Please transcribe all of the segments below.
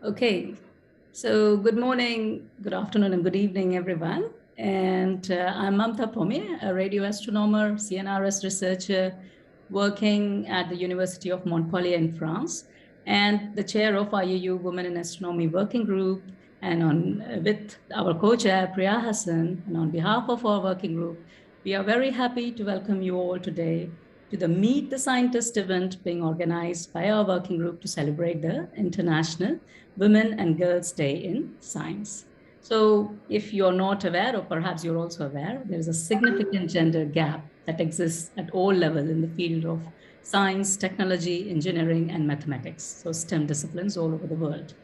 Okay, so good morning, good afternoon, and good evening, everyone. And I'm Mamta Pommier, a radio astronomer, CNRS researcher working at the University of Montpellier in France, and the chair of IAU Women in Astronomy Working Group. And with our co-chair, Priya Hasan, and on behalf of our working group, we are very happy to welcome you all today to the Meet the Scientist event being organized by our working group to celebrate the International Women and Girls Day in Science. So if you're not aware, or perhaps you're also aware, there is a significant gender gap that exists at all levels in the field of science, technology, engineering, and mathematics, so STEM disciplines all over the world.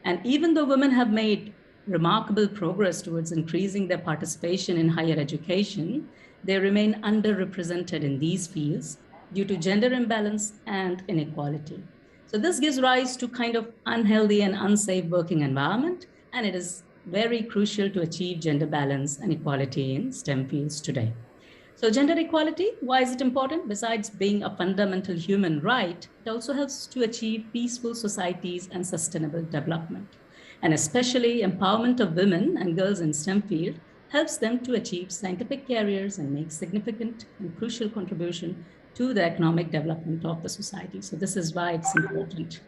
And even though women have made remarkable progress towards increasing their participation in higher education, they remain underrepresented in these fields due to gender imbalance and inequality. So this gives rise to kind of unhealthy and unsafe working environment, and it is very crucial to achieve gender balance and equality in STEM fields today. So gender equality, why is it important? Besides being a fundamental human right, it also helps to achieve peaceful societies and sustainable development. And especially empowerment of women and girls in STEM field helps them to achieve scientific careers and make significant and crucial contribution to the economic development of the society. So this is why it's important.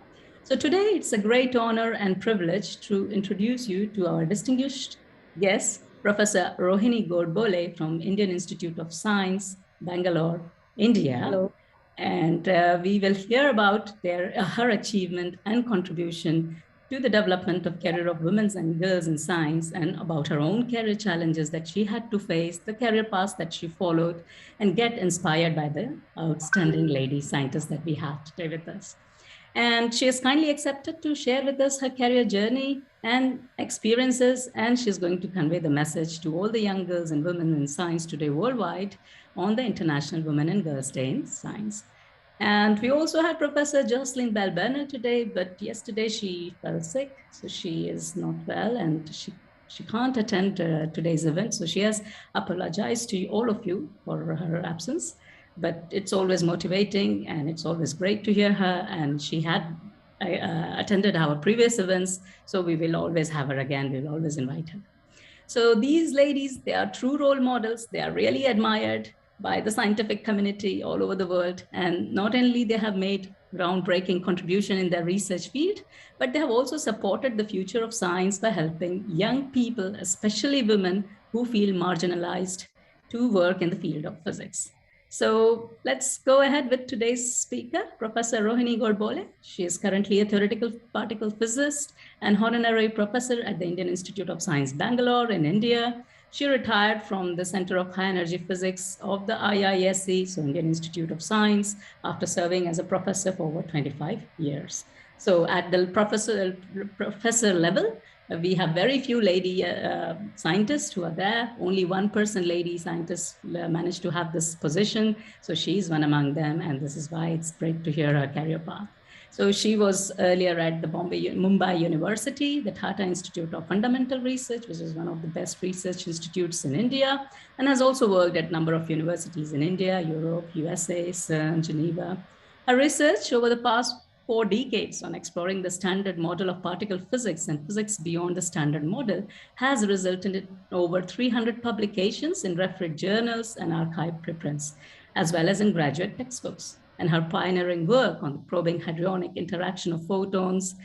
So today it's a great honor and privilege to introduce you to our distinguished guest, Professor Rohini Goldberg from Indian Institute of Science, Bangalore, India. Hello. And we will hear about her achievement and contribution to the development of career of women and girls in science, and about her own career challenges that she had to face, the career path that she followed, and get inspired by the outstanding lady scientists that we have today with us. And she has kindly accepted to share with us her career journey and experiences, and she's going to convey the message to all the young girls and women in science today worldwide on the International Women and Girls Day in Science. And we also had Professor Jocelyn Balbana today, but yesterday she fell sick, so she is not well, and she can't attend today's event. So she has apologized to all of you for her absence, but it's always motivating and it's always great to hear her. And she had attended our previous events, so we will always have her again. We'll always invite her. So these ladies, they are true role models. They are really admired by the scientific community all over the world. And not only they have made groundbreaking contribution in their research field, but they have also supported the future of science by helping young people, especially women who feel marginalized, to work in the field of physics. So let's go ahead with today's speaker, Professor Rohini Goldberg. She is currently a theoretical particle physicist and honorary professor at the Indian Institute of Science, Bangalore in India. She retired from the Center of High Energy Physics of the IISc, so Indian Institute of Science, after serving as a professor for over 25 years. So at the professor level, we have very few lady scientists who are there. Only one person lady scientist managed to have this position. So she's one among them. And this is why it's great to hear her career path. So she was earlier at the Mumbai University, the Tata Institute of Fundamental Research, which is one of the best research institutes in India, and has also worked at a number of universities in India, Europe, USA, CERN, Geneva. Her research over the past 4 decades on exploring the standard model of particle physics and physics beyond the standard model has resulted in over 300 publications in referred journals and archive preprints, as well as in graduate textbooks. And her pioneering work on the probing hadronic interaction of photons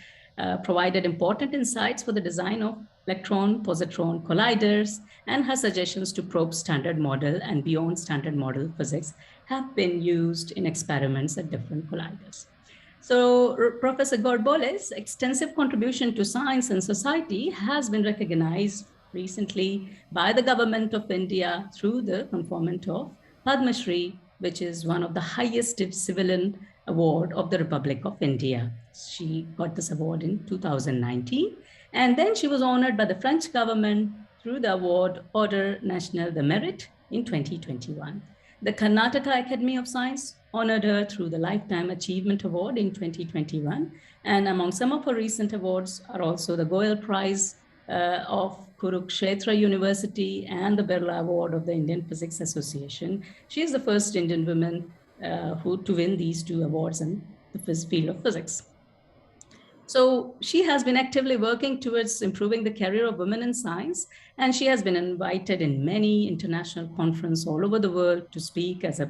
provided important insights for the design of electron-positron colliders, and her suggestions to probe standard model and beyond standard model physics have been used in experiments at different colliders. So Professor Gorbole's extensive contribution to science and society has been recognized recently by the government of India through the conferment of Padma Shri, which is one of the highest civilian award of the Republic of India. She got this award in 2019. And then she was honored by the French government through the award Ordre National de Mérite in 2021. The Karnataka Academy of Science honored her through the Lifetime Achievement Award in 2021. And among some of her recent awards are also the Goyal Prize of Kurukshetra University and the Birla Award of the Indian Physics Association. She is the first Indian woman to win these 2 awards in the field of physics. So she has been actively working towards improving the career of women in science, and she has been invited in many international conferences all over the world to speak as a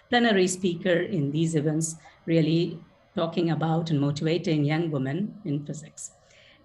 plenary speaker in these events, really talking about and motivating young women in physics.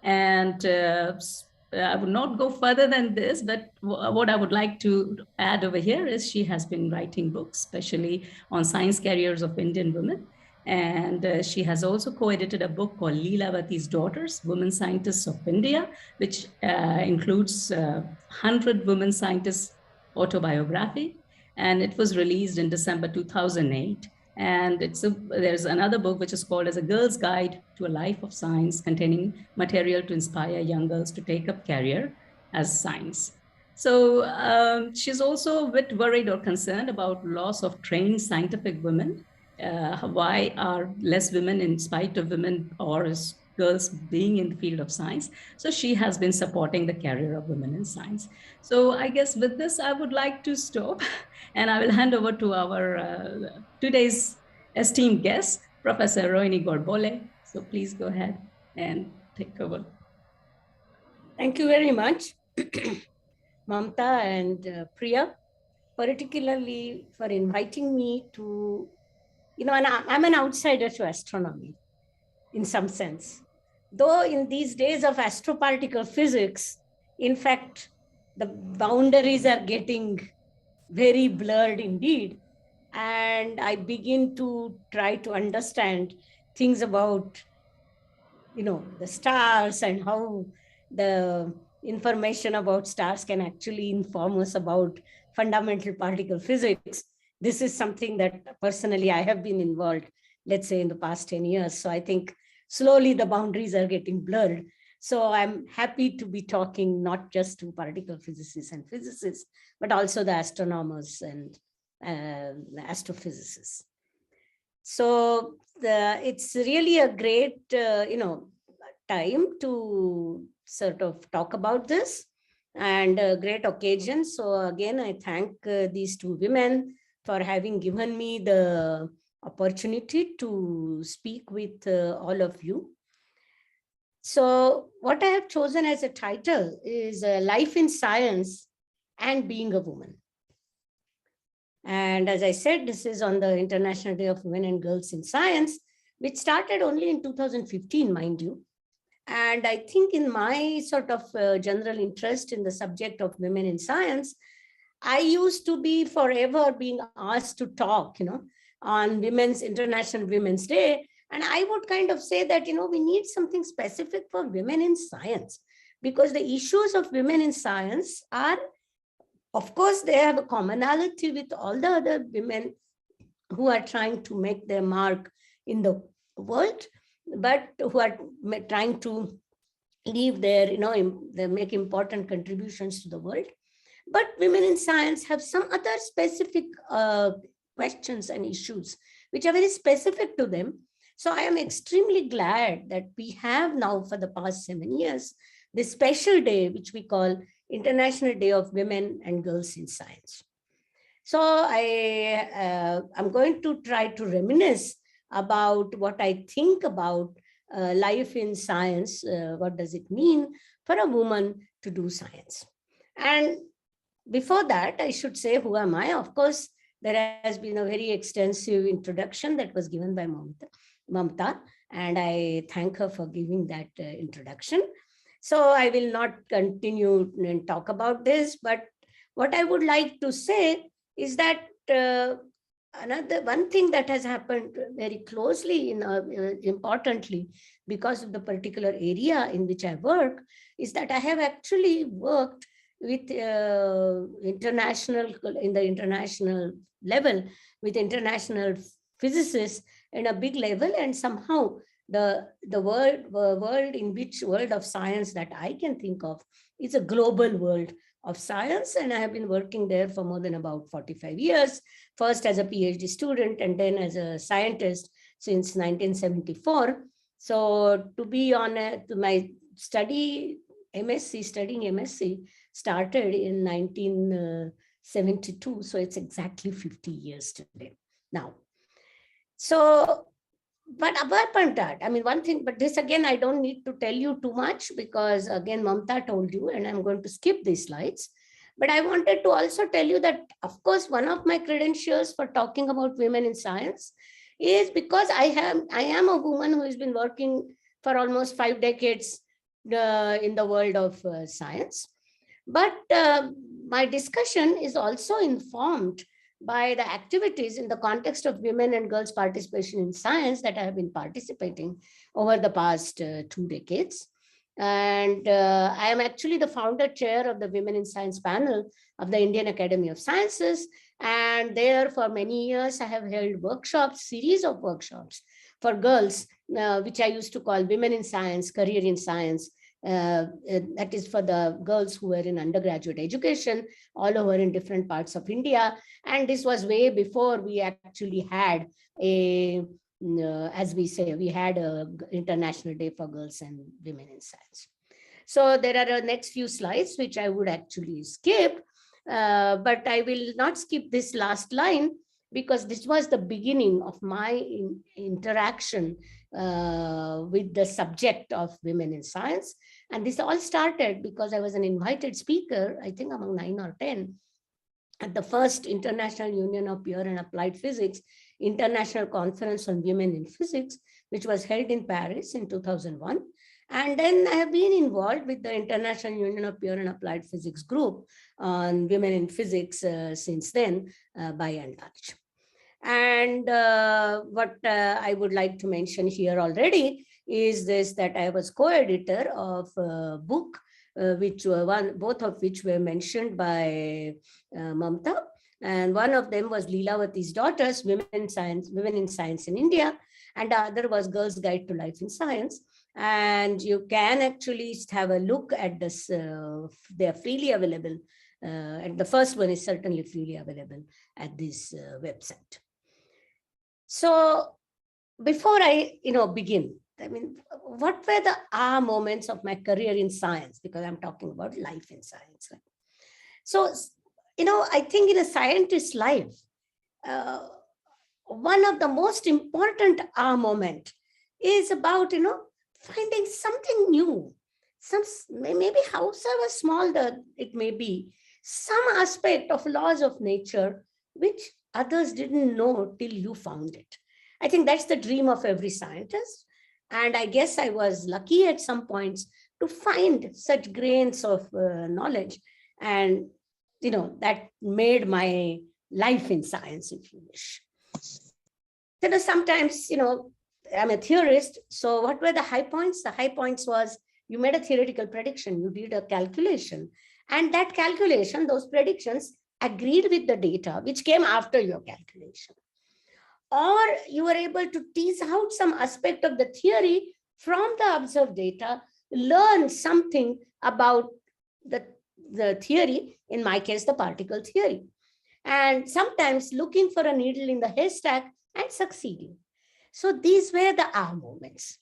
And I would not go further than this, but what I would like to add over here is she has been writing books, especially on science careers of Indian women. And she has also co-edited a book called Leelavati's Daughters, Women Scientists of India, which includes 100 women scientists' autobiography. And it was released in December 2008. And there's another book which is called as A Girl's Guide to a Life of Science, containing material to inspire young girls to take up career as science. So she's also a bit worried or concerned about loss of trained scientific women. Why are less women in spite of women or girls being in the field of science? So she has been supporting the career of women in science. So I guess with this, I would like to stop and I will hand over to our today's esteemed guest, Professor Rohini Goldberg. So please go ahead and take over. Thank you very much, Mamta and Priya, particularly for inviting me to, and I'm an outsider to astronomy in some sense. Though in these days of astroparticle physics, in fact, the boundaries are getting very blurred indeed. And I begin to try to understand things about, the stars and how the information about stars can actually inform us about fundamental particle physics. This is something that personally I have been involved, let's say, in the past 10 years. So I think slowly the boundaries are getting blurred. So I'm happy to be talking not just to particle physicists and physicists, but also the astronomers and the astrophysicists. So it's really a great, time to sort of talk about this, and a great occasion. So again, I thank these two women for having given me the opportunity to speak with all of you. So what I have chosen as a title is Life in Science and Being a Woman. And as I said, this is on the International Day of Women and Girls in Science, which started only in 2015, mind you. And I think in my sort of general interest in the subject of women in science, I used to be forever being asked to talk, on International Women's Day. And I would kind of say that, we need something specific for women in science, because the issues of women in science are, of course, they have a commonality with all the other women who are trying to make their mark in the world, but who are trying to leave their, they make important contributions to the world. But women in science have some other specific questions and issues which are very specific to them. So I am extremely glad that we have now, for the past 7 years, this special day, which we call International Day of Women and Girls in Science. So I'm going to try to reminisce about what I think about life in science. What does it mean for a woman to do science? And before that, I should say, who am I? Of course, there has been a very extensive introduction that was given by Mamta, and I thank her for giving that introduction. So I will not continue and talk about this, but what I would like to say is that another one thing that has happened very closely, importantly, because of the particular area in which I work, is that I have actually worked with in the international level, with international physicists in a big level, and somehow the world of science that I can think of is a global world of science. And I have been working there for more than about 45 years, first as a PhD student and then as a scientist since 1974. So to be on my studying MSc started in 1972. So it's exactly 50 years today now. So But apart from that, I mean, one thing, but this again, I don't need to tell you too much because again, Mamta told you, and I'm going to skip these slides. But I wanted to also tell you that, of course, one of my credentials for talking about women in science is because I am a woman who has been working for almost 5 decades in the world of science. But my discussion is also informed by the activities in the context of women and girls' participation in science that I have been participating over the past 2 decades. And I am actually the founder chair of the Women in Science panel of the Indian Academy of Sciences. And there for many years, I have held workshops, series of workshops for girls, which I used to call Women in Science, Career in Science. That is for the girls who were in undergraduate education all over in different parts of India. And this was way before we actually had as we say, we had a International Day for Girls and Women in Science. So there are the next few slides, which I would actually skip, but I will not skip this last line because this was the beginning of my interaction with the subject of women in science. And this all started because I was an invited speaker, I think among 9 or 10, at the first International Union of Pure and Applied Physics International Conference on Women in Physics, which was held in Paris in 2001. And then I have been involved with the International Union of Pure and Applied Physics group on women in physics since then, by and large. And what I would like to mention here already is this, that I was co-editor of a book, which both of which were mentioned by Mamta. And one of them was Leelavati's Daughters, Women in Science in India. And the other was Girls' Guide to Life in Science. And you can actually have a look at this. They are freely available. And the first one is certainly freely available at this website. So before I begin, I mean, what were the aha moments of my career in science? Because I'm talking about life in science. Right? So, I think in a scientist's life, one of the most important aha moment is about, finding something new, maybe however small it may be, some aspect of laws of nature, which others didn't know till you found it. I think that's the dream of every scientist. And I guess I was lucky at some points to find such grains of knowledge. And, that made my life in science, if you wish. Sometimes, I'm a theorist. So what were the high points? The high points was you made a theoretical prediction. You did a calculation. And that calculation, those predictions agreed with the data, which came after your calculation. Or you were able to tease out some aspect of the theory from the observed data, learn something about the theory, in my case, the particle theory. And sometimes looking for a needle in the haystack and succeeding. So these were the aha moments.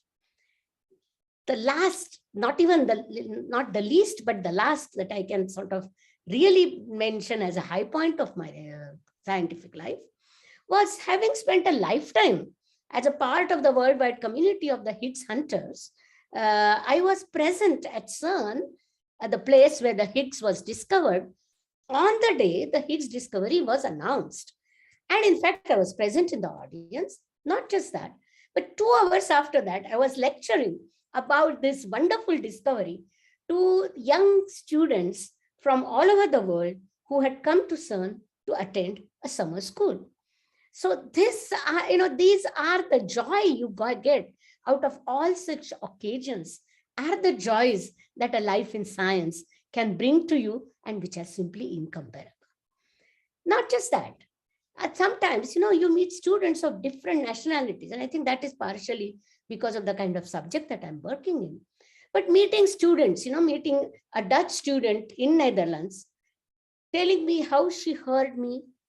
The last, not the least, but the last that I can sort of really mention as a high point of my scientific life was having spent a lifetime as a part of the worldwide community of the Higgs hunters. I was present at CERN, at the place where the Higgs was discovered, on the day the Higgs discovery was announced. And in fact, I was present in the audience. Not just that, but 2 hours after that, I was lecturing about this wonderful discovery to young students from all over the world who had come to CERN to attend a summer school. So these are the joy you get out of all such occasions, are the joys that a life in science can bring to you and which are simply incomparable. Not just that. Sometimes, you meet students of different nationalities, and I think that is partially because of the kind of subject that I'm working in. But meeting students, meeting a Dutch student in Netherlands, telling me how she heard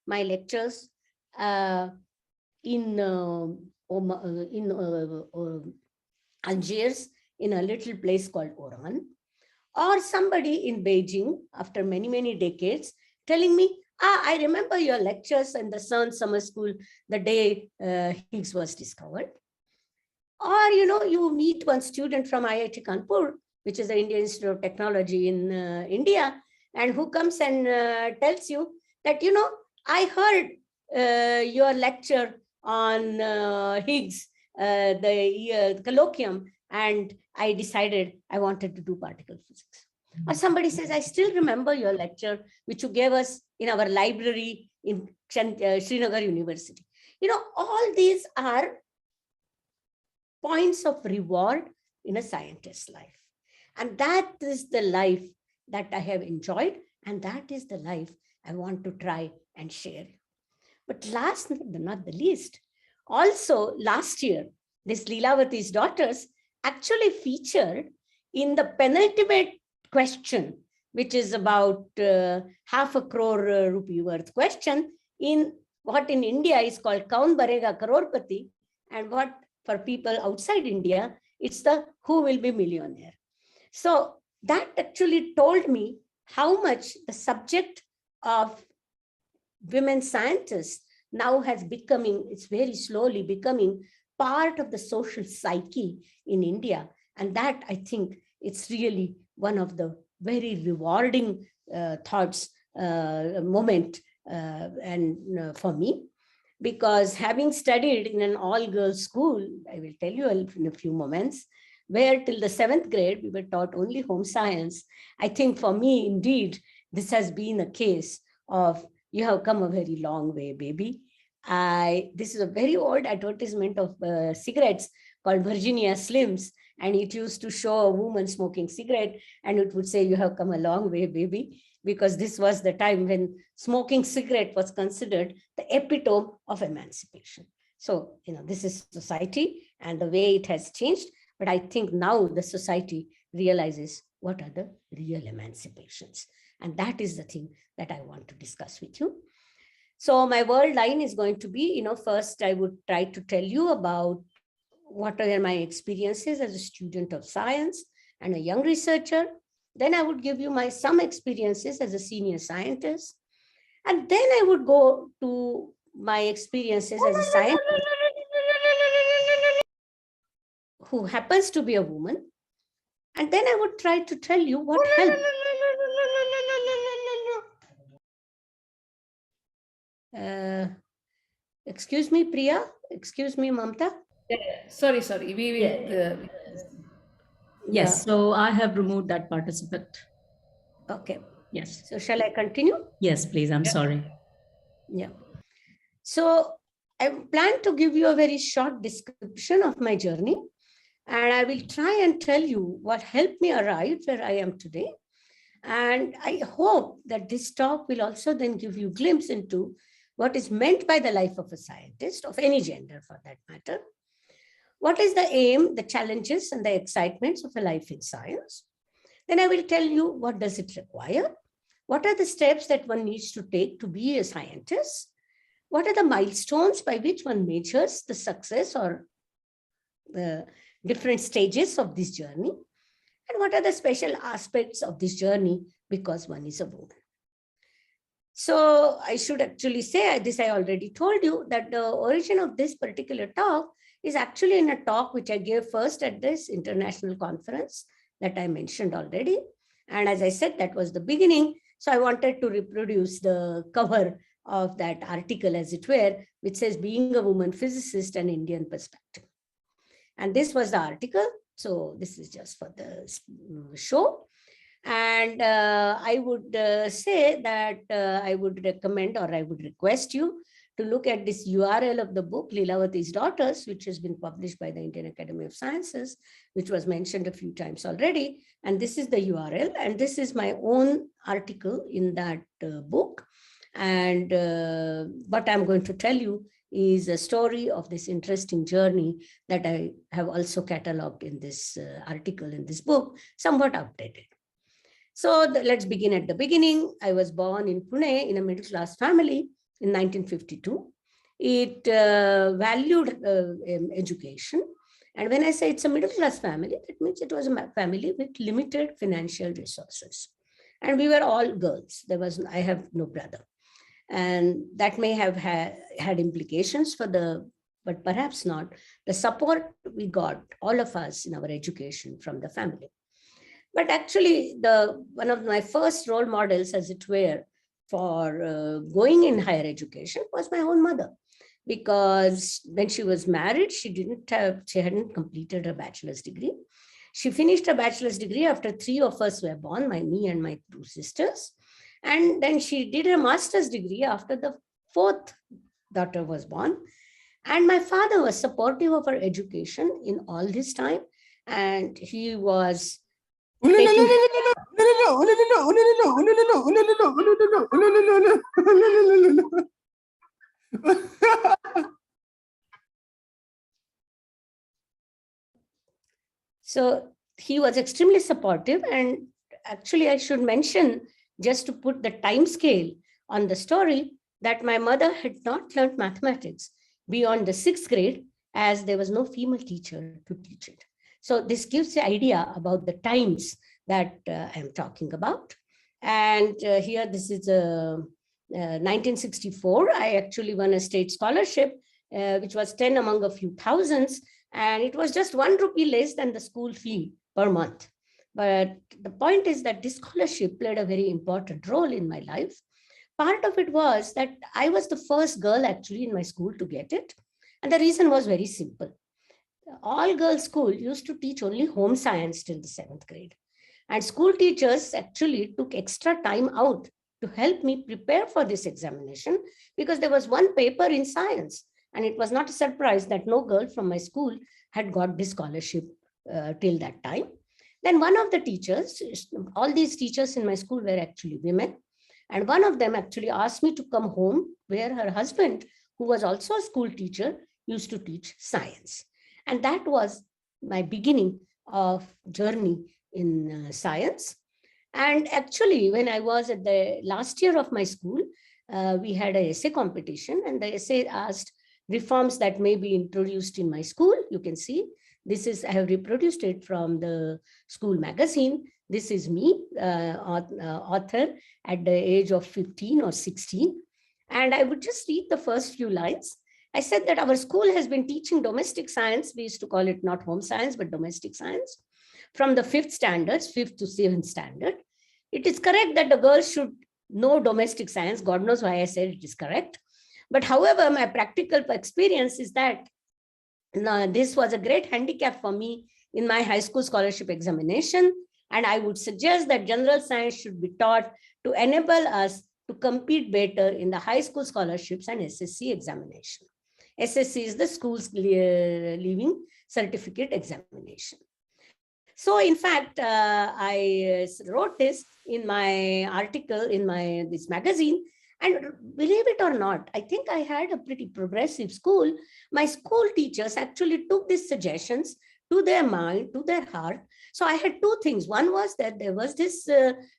my lectures in Algiers, in a little place called Oran, or somebody in Beijing after many, many decades telling me, I remember your lectures in the CERN summer school the day Higgs was discovered. Or, you meet one student from IIT Kanpur, which is the Indian Institute of Technology in India, and who comes and tells you that, I heard your lecture on Higgs, the colloquium, and I decided I wanted to do particle physics. Or somebody says, I still remember your lecture, which you gave us in our library in Srinagar University. All these are points of reward in a scientist's life. And that is the life that I have enjoyed. And that is the life I want to try and share. But last but not the least, also last year, this Leelavati's daughters actually featured in the penultimate question, which is about half a crore rupee worth question, in what in India is called Kaun Barega Crorepati, and what for people outside India, it's the who will be millionaire. So that actually told me how much the subject of women scientists now has becoming, it's very slowly becoming part of the social psyche in India. And that, I think, it's really one of the very rewarding thoughts, moment and for me. Because having studied in an all-girls school, I will tell you in a few moments, where till the 7th grade, we were taught only home science. I think for me, indeed, this has been a case of, you have come a very long way, baby. This is a very old advertisement of cigarettes called Virginia Slims. And it used to show a woman smoking cigarette, and it would say, you have come a long way, baby, because this was the time when smoking cigarette was considered the epitome of emancipation. So, this is society and the way it has changed. But I think now the society realizes what are the real emancipations. And that is the thing that I want to discuss with you. So my word line is going to be, first I would try to tell you about what are my experiences as a student of science and a young researcher. Then I would give you some experiences as a senior scientist. And then I would go to my experiences as a scientist who happens to be a woman. And then I would try to tell you what helped. Excuse me, Priya. Excuse me, Mamta. Sorry. We will. Yes, so I have removed that participant. Okay. Yes. So shall I continue? Yes, please. I'm sorry. Yeah. So I plan to give you a very short description of my journey, and I will try and tell you what helped me arrive where I am today. And I hope that this talk will also then give you a glimpse into what is meant by the life of a scientist, of any gender for that matter. What is the aim, the challenges, and the excitements of a life in science? Then I will tell you what does it require? What are the steps that one needs to take to be a scientist? What are the milestones by which one measures the success or the different stages of this journey? And what are the special aspects of this journey because one is a woman? So I should actually say this, I already told you that the origin of this particular talk is actually in a talk which I gave first at this international conference that I mentioned already. And as I said, that was the beginning. So I wanted to reproduce the cover of that article, as it were, which says Being a Woman Physicist, an Indian Perspective. And this was the article. So this is just for the show. And I would say that I would recommend, or I would request you to look at this URL of the book, Leelavati's Daughters, which has been published by the Indian Academy of Sciences, which was mentioned a few times already. And this is the URL. And this is my own article in that book. And what I'm going to tell you is a story of this interesting journey that I have also cataloged in this article in this book, somewhat updated. So let's begin at the beginning. I was born in Pune in a middle-class family in 1952. It valued education. And when I say it's a middle-class family, that means it was a family with limited financial resources. And we were all girls. I have no brother. And that may have had implications for the but perhaps not, the support we got, all of us, in our education from the family. But actually, one of my first role models, as it were, for going in higher education was my own mother. Because when she was married, she hadn't completed her bachelor's degree. She finished her bachelor's degree after 3 of us were born, me and my 2 sisters. And then she did her master's degree after the 4th daughter was born. And my father was supportive of her education in all this time. And he was taking... So he was extremely supportive. And actually, I should mention, just to put the time scale on the story, that my mother had not learned mathematics beyond the 6th grade, as there was no female teacher to teach it. So this gives the idea about the times that I'm talking about. And here, this is 1964. I actually won a state scholarship, which was 10 among a few thousands. And it was just 1 rupee less than the school fee per month. But the point is that this scholarship played a very important role in my life. Part of it was that I was the first girl actually in my school to get it. And the reason was very simple. All girls school used to teach only home science till the 7th grade. And school teachers actually took extra time out to help me prepare for this examination, because there was one paper in science. And it was not a surprise that no girl from my school had got this scholarship till that time. Then one of the teachers, all these teachers in my school were actually women. And one of them actually asked me to come home, where her husband, who was also a school teacher, used to teach science. And that was my beginning of journey in science. And actually, when I was at the last year of my school, we had an essay competition, and the essay asked reforms that may be introduced in my school. You can see, this is, I have reproduced it from the school magazine. This is me, author at the age of 15 or 16. And I would just read the first few lines. I said that our school has been teaching domestic science. We used to call it not home science, but domestic science, from the 5th standards, 5th to 7th standard. It is correct that the girls should know domestic science. God knows why I said it is correct. But however, my practical experience is that this was a great handicap for me in my high school scholarship examination. And I would suggest that general science should be taught to enable us to compete better in the high school scholarships and SSC examination. SSC is the school's leaving certificate examination. So in fact, I wrote this in my article in this magazine. And believe it or not, I think I had a pretty progressive school. My school teachers actually took these suggestions to their mind, to their heart. So I had 2 things. One was that there was this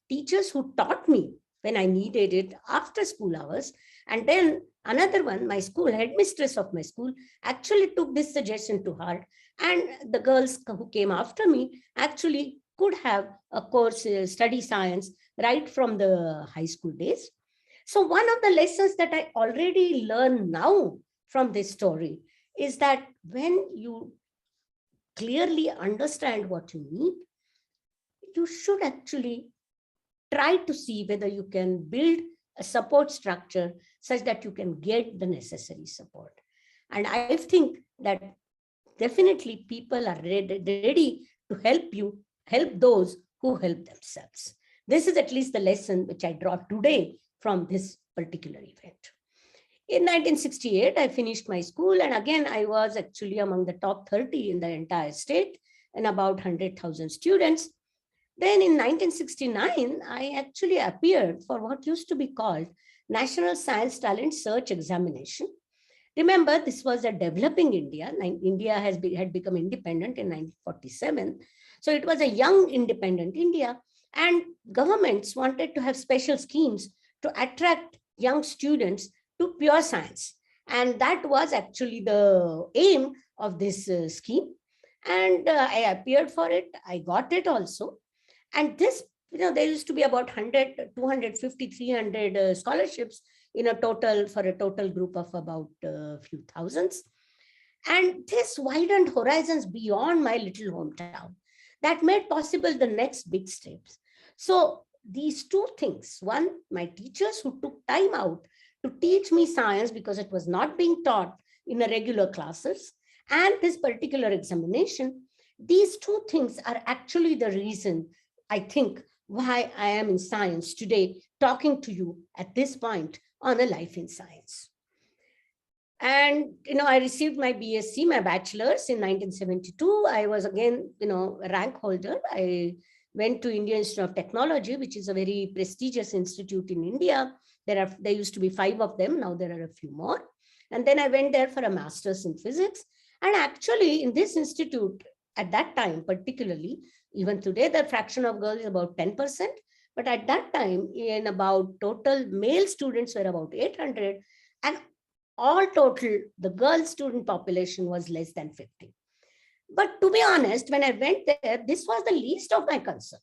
teachers who taught me when I needed it after school hours. And then another one, my school headmistress of my school actually took this suggestion to heart. And the girls who came after me actually could have a course, study science, right from the high school days. So one of the lessons that I already learned now from this story is that when you clearly understand what you need, you should actually try to see whether you can build a support structure such that you can get the necessary support. And I think that definitely people are ready to help those who help themselves. This is at least the lesson which I draw today from this particular event. In 1968, I finished my school, and again, I was actually among the top 30 in the entire state and about 100,000 students. Then in 1969, I actually appeared for what used to be called National Science Talent Search Examination. Remember, this was a developing India. India had become independent in 1947. So it was a young independent India, and governments wanted to have special schemes to attract young students to pure science. And that was actually the aim of this scheme. And I appeared for it. I got it also. And this, there used to be about 100, 250, 300 scholarships in a total, for a total group of about a few thousands. And this widened horizons beyond my little hometown that made possible the next big steps. So these two things, one, my teachers who took time out to teach me science because it was not being taught in a regular classes, and this particular examination, these two things are actually the reason, I think, why I am in science today, talking to you at this point on a life in science. And, I received my BSc, my bachelor's in 1972. I was again, a rank holder. I went to Indian Institute of Technology, which is a very prestigious institute in India. There used to be 5 of them. Now there are a few more. And then I went there for a master's in physics. And actually in this institute at that time, particularly, even today, the fraction of girls is about 10%. But at that time, in about total male students were about 800. And all total, the girl student population was less than 50. But to be honest, when I went there, this was the least of my concern.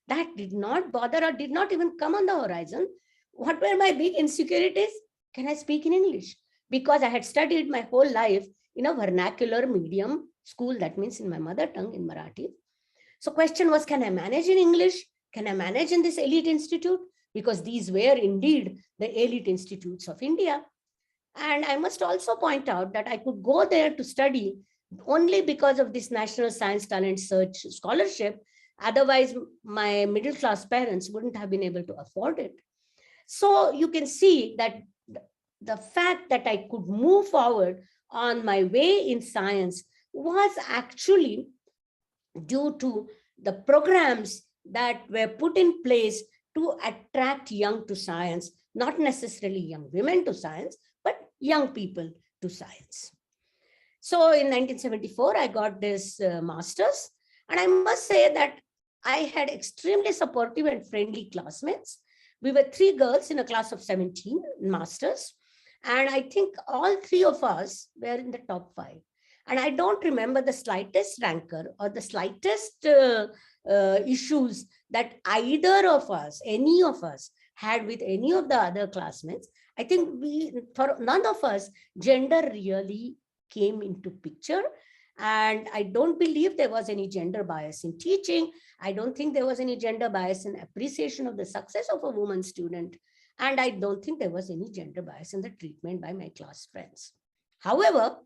That did not bother or did not even come on the horizon. What were my big insecurities? Can I speak in English? Because I had studied my whole life in a vernacular medium school, that means in my mother tongue, in Marathi. So question was, can I manage in English? Can I manage in this elite institute? Because these were indeed the elite institutes of India. And I must also point out that I could go there to study only because of this National Science Talent Search scholarship. Otherwise, my middle class parents wouldn't have been able to afford it. So you can see that the fact that I could move forward on my way in science was actually due to the programs that were put in place to attract young to science, not necessarily young women to science, but young people to science. So in 1974, I got this master's, and I must say that I had extremely supportive and friendly classmates. We were 3 girls in a class of 17 masters, and I think all 3 of us were in the top 5. And I don't remember the slightest rancor or the slightest issues that either of us, any of us, had with any of the other classmates. I think for none of us, gender really came into picture. And I don't believe there was any gender bias in teaching. I don't think there was any gender bias in appreciation of the success of a woman student. And I don't think there was any gender bias in the treatment by my class friends. However,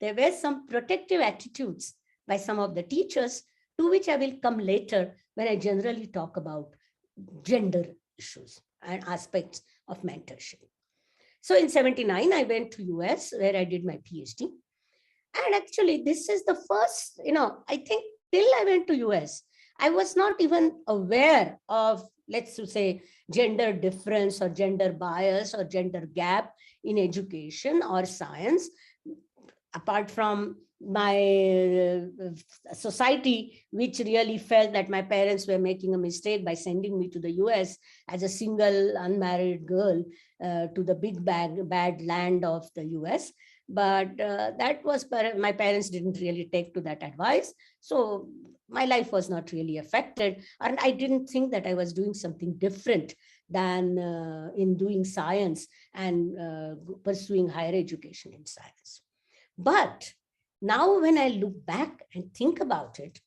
there were some protective attitudes by some of the teachers, to which I will come later when I generally talk about gender issues and aspects of mentorship. So in 79, I went to US where I did my PhD. And actually, this is the first, I think till I went to US, I was not even aware of, let's say, gender difference or gender bias or gender gap in education or science, apart from my society, which really felt that my parents were making a mistake by sending me to the US as a single unmarried girl to the big bad land of the US. But that was, my parents didn't really take to that advice. So my life was not really affected. And I didn't think that I was doing something different than in doing science and pursuing higher education in science. But now when I look back and think about it,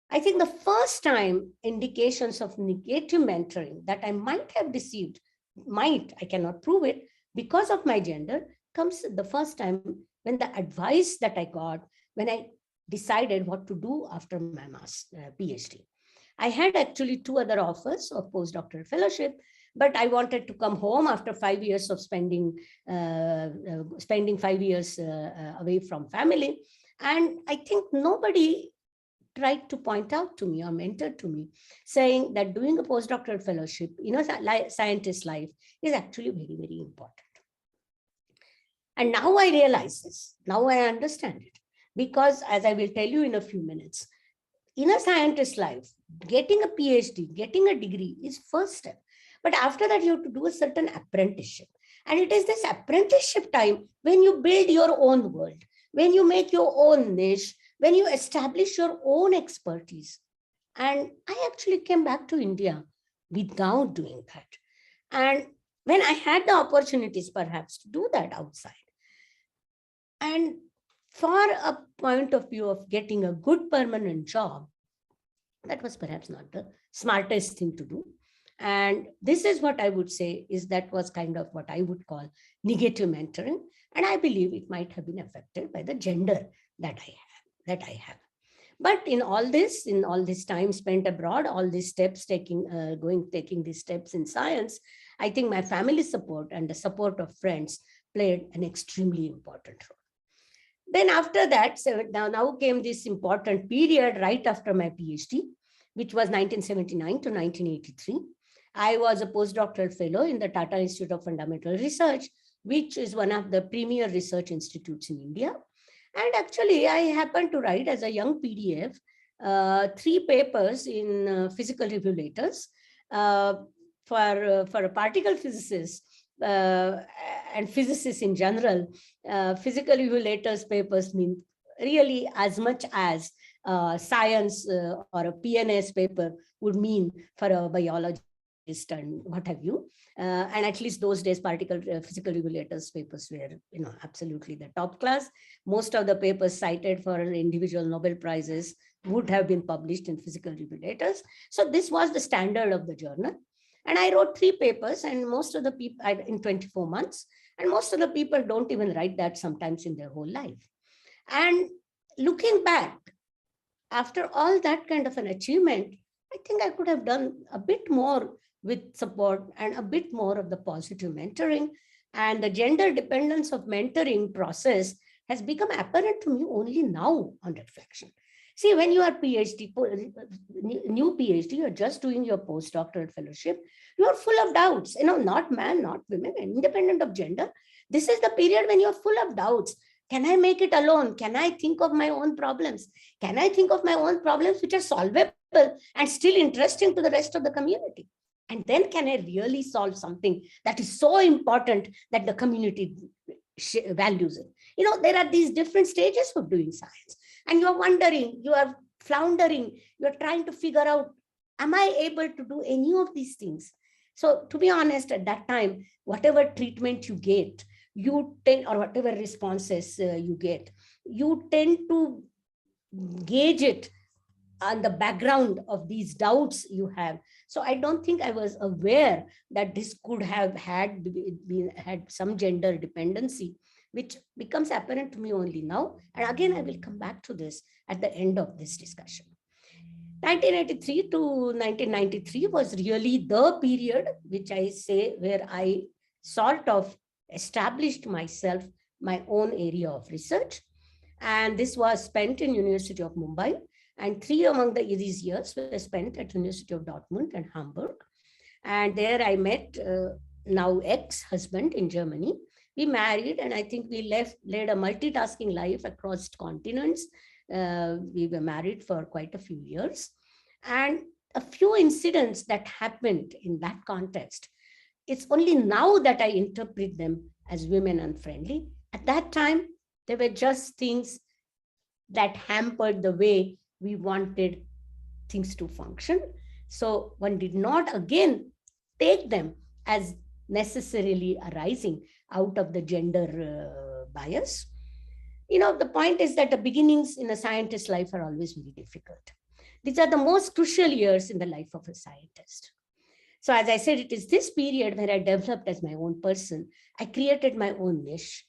I think the first time indications of negative mentoring that I might have received, I cannot prove it, because of my gender, comes the first time when the advice that I got when I decided what to do after my PhD. I had actually 2 other offers of postdoctoral fellowship, but I wanted to come home after 5 years of spending 5 years away from family. And I think nobody tried to point out to me or mentor to me, saying that doing a postdoctoral fellowship in a scientist life is actually very, very important. And now I realize this. Now I understand it. Because as I will tell you in a few minutes, in a scientist life, getting a PhD, getting a degree is first step. But after that, you have to do a certain apprenticeship. And it is this apprenticeship time when you build your own world, when you make your own niche, when you establish your own expertise. And I actually came back to India without doing that. And when I had the opportunities perhaps to do that outside, And for a point of view of getting a good permanent job, that was perhaps not the smartest thing to do. And this is what I would say is that was kind of what I would call negative mentoring. And I believe it might have been affected by the gender that I have. But in all this time spent abroad, all these steps taking these steps in science, I think my family support and the support of friends played an extremely important role. Then after that, so now came this important period right after my PhD, which was 1979 to 1983. I was a postdoctoral fellow in the Tata Institute of Fundamental Research, which is one of the premier research institutes in India. And actually, I happened to write as a young PDF 3 papers in physical revulators for a particle physicist and physicists in general. Physical revulators papers mean really as much as science or a PNS paper would mean for a biologist and what have you. And at least those days, particle physical revulators papers were, absolutely the top class. Most of the papers cited for individual Nobel Prizes would have been published in physical revulators. So this was the standard of the journal. And I wrote 3 papers, and most of the people in 24 months, and most of the people don't even write that sometimes in their whole life. And looking back, after all that kind of an achievement, I think I could have done a bit more with support and a bit more of the positive mentoring. And the gender dependence of mentoring process has become apparent to me only now on reflection. See, when you are new PhD, you're just doing your postdoctoral fellowship, you're full of doubts, not man, not women, independent of gender. This is the period when you're full of doubts. Can I make it alone? Can I think of my own problems? Can I think of my own problems which are solvable and still interesting to the rest of the community? And then can I really solve something that is so important that the community values it? There are these different stages of doing science, and you are wondering, you are floundering, you are trying to figure out, am I able to do any of these things? So to be honest, at that time, whatever treatment you get, you tend, or whatever responses you get, you tend to gauge it on the background of these doubts you have. So I don't think I was aware that this could have had some gender dependency, which becomes apparent to me only now. And again, I will come back to this at the end of this discussion. 1983 to 1993 was really the period which I say where I sort of established myself, my own area of research. And this was spent in University of Mumbai. And 3 among these years were spent at University of Dortmund and Hamburg. And there I met now ex-husband in Germany. We married, and I think we led a multitasking life across continents. We were married for quite a few years. And a few incidents that happened in that context, it's only now that I interpret them as women unfriendly. At that time, they were just things that hampered the way we wanted things to function. So one did not again take them as necessarily arising out of the gender bias. The point is that the beginnings in a scientist's life are always very difficult. These are the most crucial years in the life of a scientist. So as I said, it is this period where I developed as my own person. I created my own niche.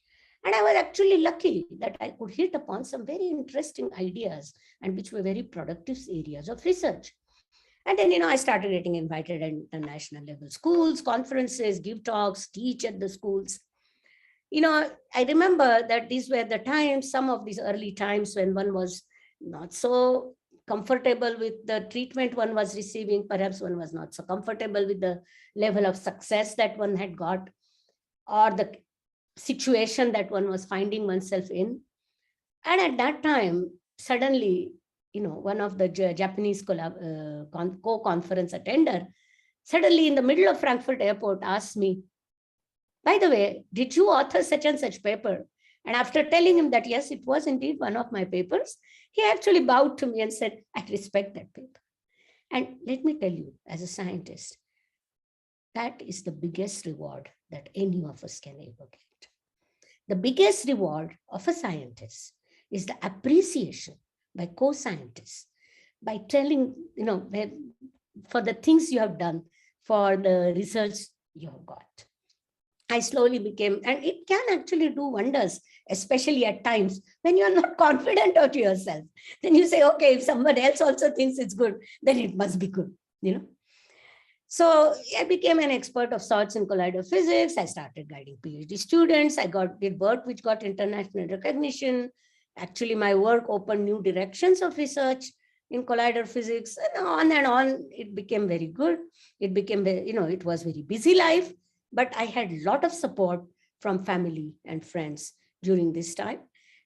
And I was actually lucky that I could hit upon some very interesting ideas and which were very productive areas of research. And then, I started getting invited at international level schools, conferences, give talks, teach at the schools. I remember that these were the times, some of these early times when one was not so comfortable with the treatment one was receiving. Perhaps one was not so comfortable with the level of success that one had got, or the situation that one was finding oneself in. And at that time, suddenly, one of the Japanese co-conference attender, suddenly in the middle of Frankfurt airport asked me, by the way, did you author such and such paper? And after telling him that, yes, it was indeed one of my papers, he actually bowed to me and said, I respect that paper. And let me tell you, as a scientist, that is the biggest reward that any of us can ever get. The biggest reward of a scientist is the appreciation by co-scientists, by telling, for the things you have done, for the research you have got. I slowly became, and it can actually do wonders, especially at times when you're not confident of yourself. Then you say, okay, if someone else also thinks it's good, then it must be good, So I became an expert of sorts in collider physics. I started guiding PhD students. Did work which got international recognition. Actually, my work opened new directions of research in collider physics, and on. It became very good. It became, it was very busy life, but I had a lot of support from family and friends during this time.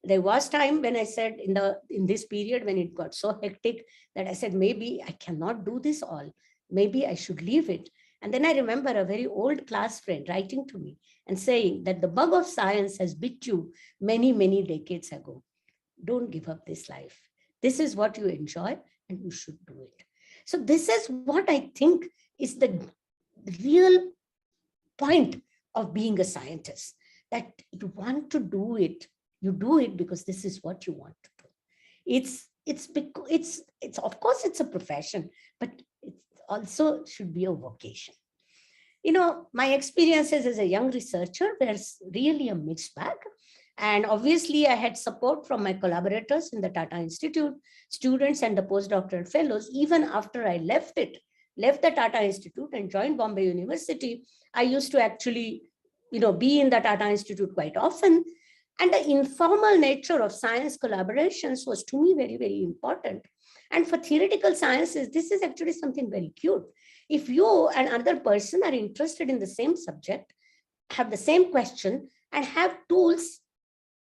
There was time when I said in this period when it got so hectic that I said, maybe I cannot do this all. Maybe I should leave it. And then I remember a very old class friend writing to me and saying that the bug of science has bit you many, many decades ago. Don't give up this life. This is what you enjoy and you should do it. So this is what I think is the real point of being a scientist, that you want to do it. You do it because this is what you want to do. It's of course it's a profession, but it also should be a vocation. My experiences as a young researcher were really a mixed bag. And obviously, I had support from my collaborators in the Tata Institute, students and the postdoctoral fellows. Even after I left the Tata Institute and joined Bombay University, I used to actually, be in the Tata Institute quite often. And the informal nature of science collaborations was to me very, very important. And for theoretical sciences, this is actually something very cute. If you and another person are interested in the same subject, have the same question, and have tools,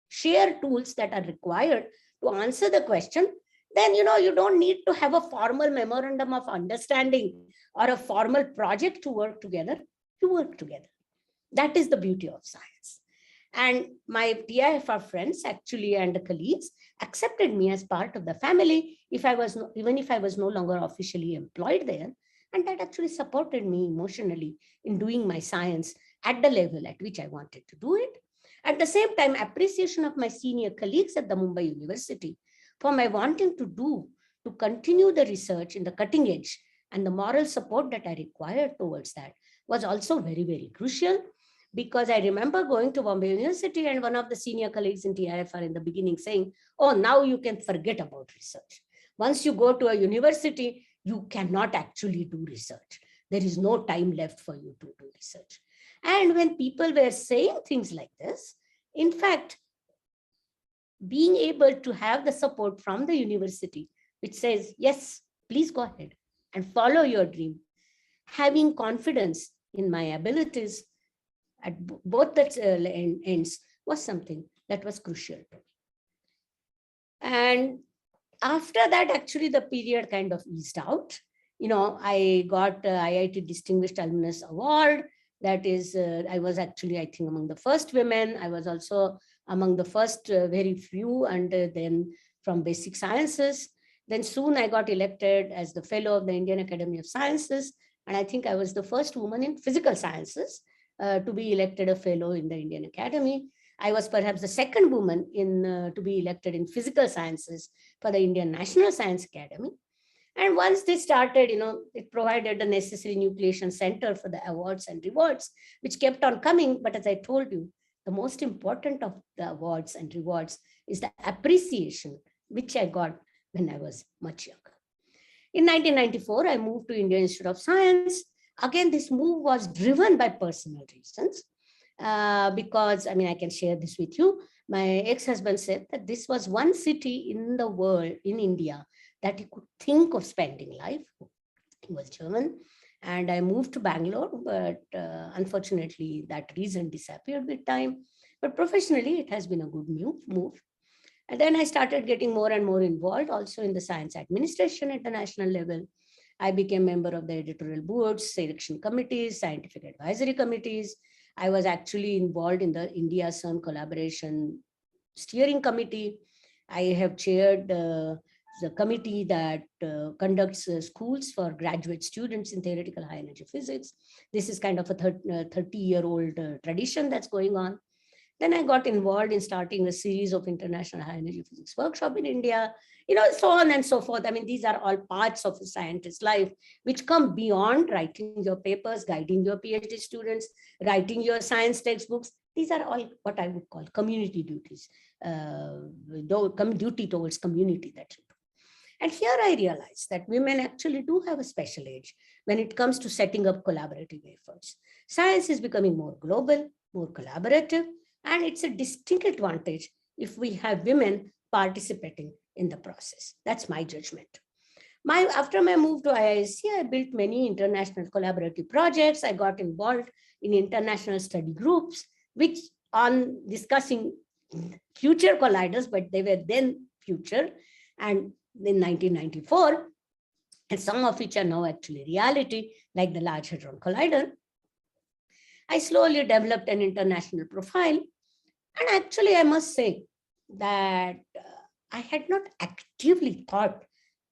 share tools that are required to answer the question, then you don't need to have a formal memorandum of understanding or a formal project to work together. You work together. That is the beauty of science. And my TIFR friends actually and the colleagues accepted me as part of the family even if I was no longer officially employed there. And that actually supported me emotionally in doing my science at the level at which I wanted to do it. At the same time, appreciation of my senior colleagues at the Mumbai University for my wanting to continue the research in the cutting edge, and the moral support that I required towards that was also very, very crucial. Because I remember going to Bombay University and one of the senior colleagues in TIFR in the beginning saying, oh, now you can forget about research. Once you go to a university, you cannot actually do research. There is no time left for you to do research. And when people were saying things like this, in fact, being able to have the support from the university, which says, yes, please go ahead and follow your dream, having confidence in my abilities at both the ends was something that was crucial to me. And after that, actually, the period kind of eased out. I got IIT Distinguished Alumnus Award. That is, I was actually, I think, among the first women. I was also among the first very few, and then from basic sciences. Then soon I got elected as the fellow of the Indian Academy of Sciences. And I think I was the first woman in physical sciences to be elected a fellow in the Indian Academy. I was perhaps the second woman to be elected in physical sciences for the Indian National Science Academy. And once this started, it provided the necessary nucleation center for the awards and rewards, which kept on coming. But as I told you, the most important of the awards and rewards is the appreciation, which I got when I was much younger. In 1994, I moved to Indian Institute of Science. Again, this move was driven by personal reasons. Because, I can share this with you. My ex-husband said that this was one city in the world, in India, that he could think of spending life. He was German. And I moved to Bangalore, but unfortunately, that reason disappeared with time. But professionally, it has been a good move. And then I started getting more and more involved also in the science administration at the national level. I became member of the editorial boards, selection committees, scientific advisory committees. I was actually involved in the India-CERN collaboration steering committee. I have chaired the committee that conducts schools for graduate students in theoretical high energy physics. This is kind of a 30-year-old tradition that's going on. Then I got involved in starting a series of international high energy physics workshop in India, so on and so forth. I mean, these are all parts of a scientist's life, which come beyond writing your papers, guiding your PhD students, writing your science textbooks. These are all what I would call community duties, duty towards community that you do. And here I realized that women actually do have a special edge when it comes to setting up collaborative efforts. Science is becoming more global, more collaborative, and it's a distinct advantage if we have women participating in the process. That's my judgment. After my move to IISc, I built many international collaborative projects. I got involved in international study groups, which on discussing future colliders, but they were then future, and in 1994, and some of which are now actually reality, like the Large Hadron Collider. I slowly developed an international profile. And actually, I must say that I had not actively thought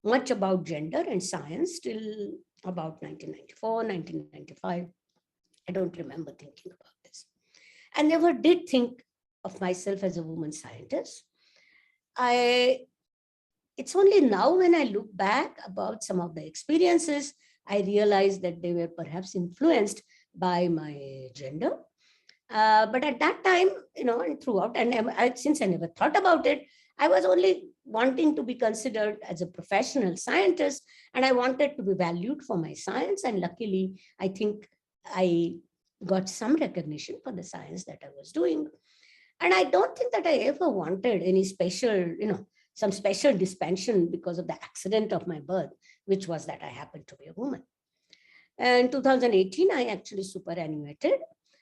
much about gender and science till about 1994, 1995. I don't remember thinking about this. I never did think of myself as a woman scientist. It's only now when I look back about some of the experiences, I realized that they were perhaps influenced by my gender. But at that time, and throughout, and since I never thought about it, I was only wanting to be considered as a professional scientist, and I wanted to be valued for my science. And luckily, I think I got some recognition for the science that I was doing. And I don't think that I ever wanted any special, some special dispensation because of the accident of my birth, which was that I happened to be a woman. In 2018, I actually superannuated,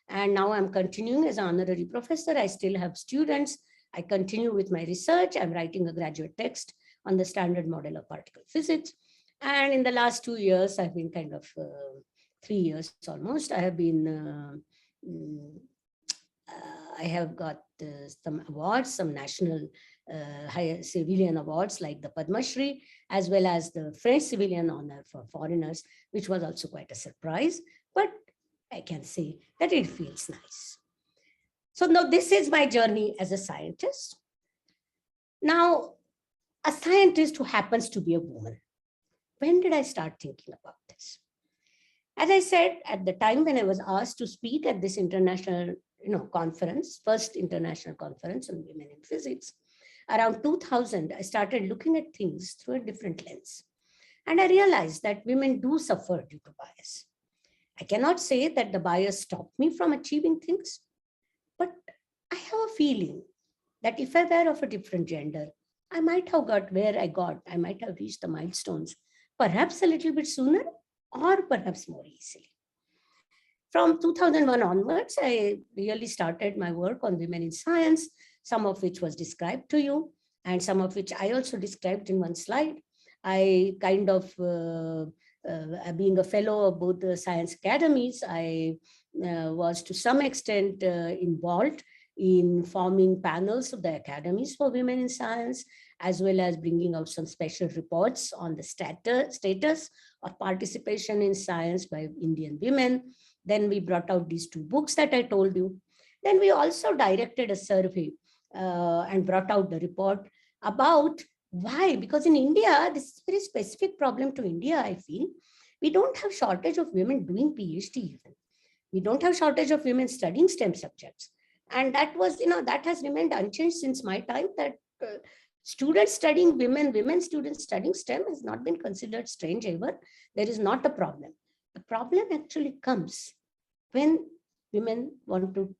and now I'm continuing as an honorary professor. I still have students. I continue with my research. I'm writing a graduate text on the standard model of particle physics. And in the last 2 years, I've been 3 years almost, I have been, I have got some awards, some national higher civilian awards like the Padma Shri, as well as the French Civilian Honor for Foreigners, which was also quite a surprise, but I can say that it feels nice. So now this is my journey as a scientist. Now, a scientist who happens to be a woman. When did I start thinking about this? As I said, at the time when I was asked to speak at this international conference, first international conference on women in physics, around 2000, I started looking at things through a different lens. And I realized that women do suffer due to bias. I cannot say that the bias stopped me from achieving things, but I have a feeling that if I were of a different gender, I might have got where I got. I might have reached the milestones, perhaps a little bit sooner or perhaps more easily. From 2001 onwards, I really started my work on women in science, some of which was described to you, and some of which I also described in one slide. I being a fellow of both the science academies, I was to some extent involved in forming panels of the academies for women in science, as well as bringing out some special reports on the status of participation in science by Indian women. Then we brought out these 2 books that I told you. Then we also directed a survey and brought out the report about why, because in India, this is a very specific problem to India, I feel. We don't have shortage of women doing PhD even. We don't have shortage of women studying STEM subjects. And that was, that has remained unchanged since my time, that students studying women students studying STEM has not been considered strange ever. There is not a problem. The problem actually comes when women want to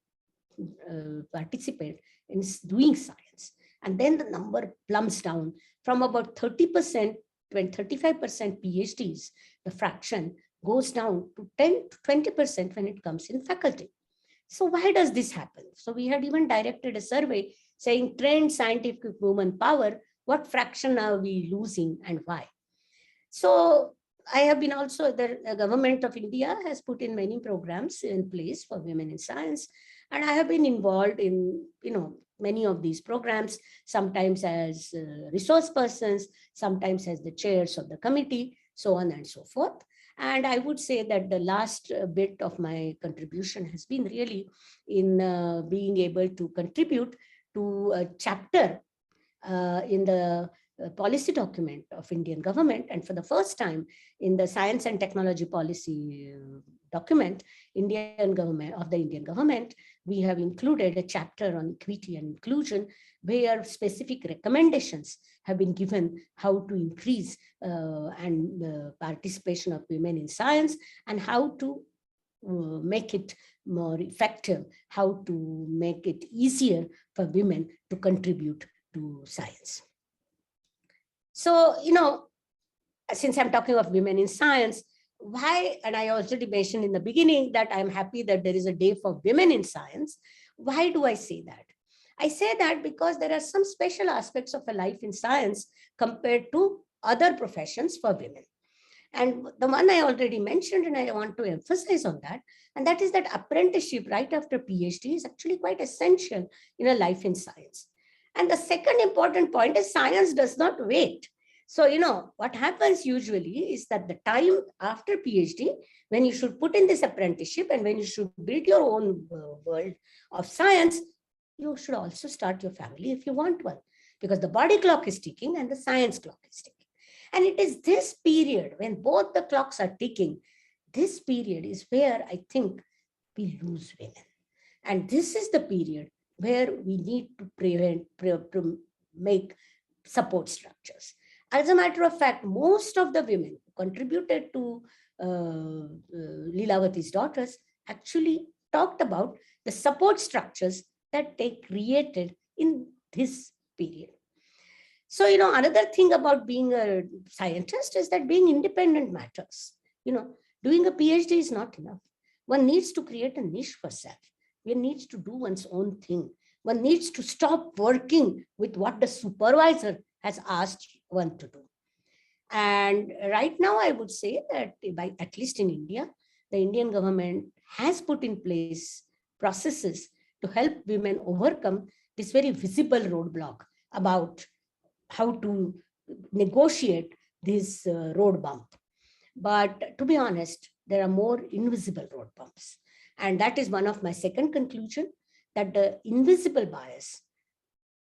participate in doing science. And then the number plummets down from about 30% to 35% PhDs. The fraction goes down to 10 to 20% when it comes in faculty. So why does this happen? So we had even directed a survey saying trained scientific woman power, what fraction are we losing and why? So I have been also, the government of India has put in many programs in place for women in science. And I have been involved in, many of these programs, sometimes as resource persons, sometimes as the chairs of the committee, so on and so forth. And I would say that the last bit of my contribution has been really in being able to contribute to a chapter in the policy document of Indian government. And for the first time in the science and technology policy document, Indian government, we have included a chapter on equity and inclusion, where specific recommendations have been given how to increase and participation of women in science, and how to make it more effective, how to make it easier for women to contribute to science. So, since I'm talking of women in science, why, and I already mentioned in the beginning that I'm happy that there is a day for women in science. Why do I say that? I say that because there are some special aspects of a life in science compared to other professions for women. And the one I already mentioned, and I want to emphasize on that, and that is that apprenticeship right after PhD is actually quite essential in a life in science. And the second important point is science does not wait. So, what happens usually is that the time after PhD, when you should put in this apprenticeship and when you should build your own world of science, you should also start your family if you want one, because the body clock is ticking and the science clock is ticking. And it is this period when both the clocks are ticking, this period is where I think we lose women. And this is the period where we need to make support structures. As a matter of fact, most of the women who contributed to Lilavati's daughters actually talked about the support structures that they created in this period. So, another thing about being a scientist is that being independent matters. Doing a PhD is not enough. One needs to create a niche for self. One needs to do one's own thing. One needs to stop working with what the supervisor has asked one to do. And right now, I would say that at least in India, the Indian government has put in place processes to help women overcome this very visible roadblock about how to negotiate this road bump. But to be honest, there are more invisible road bumps. And that is one of my second conclusion, that the invisible bias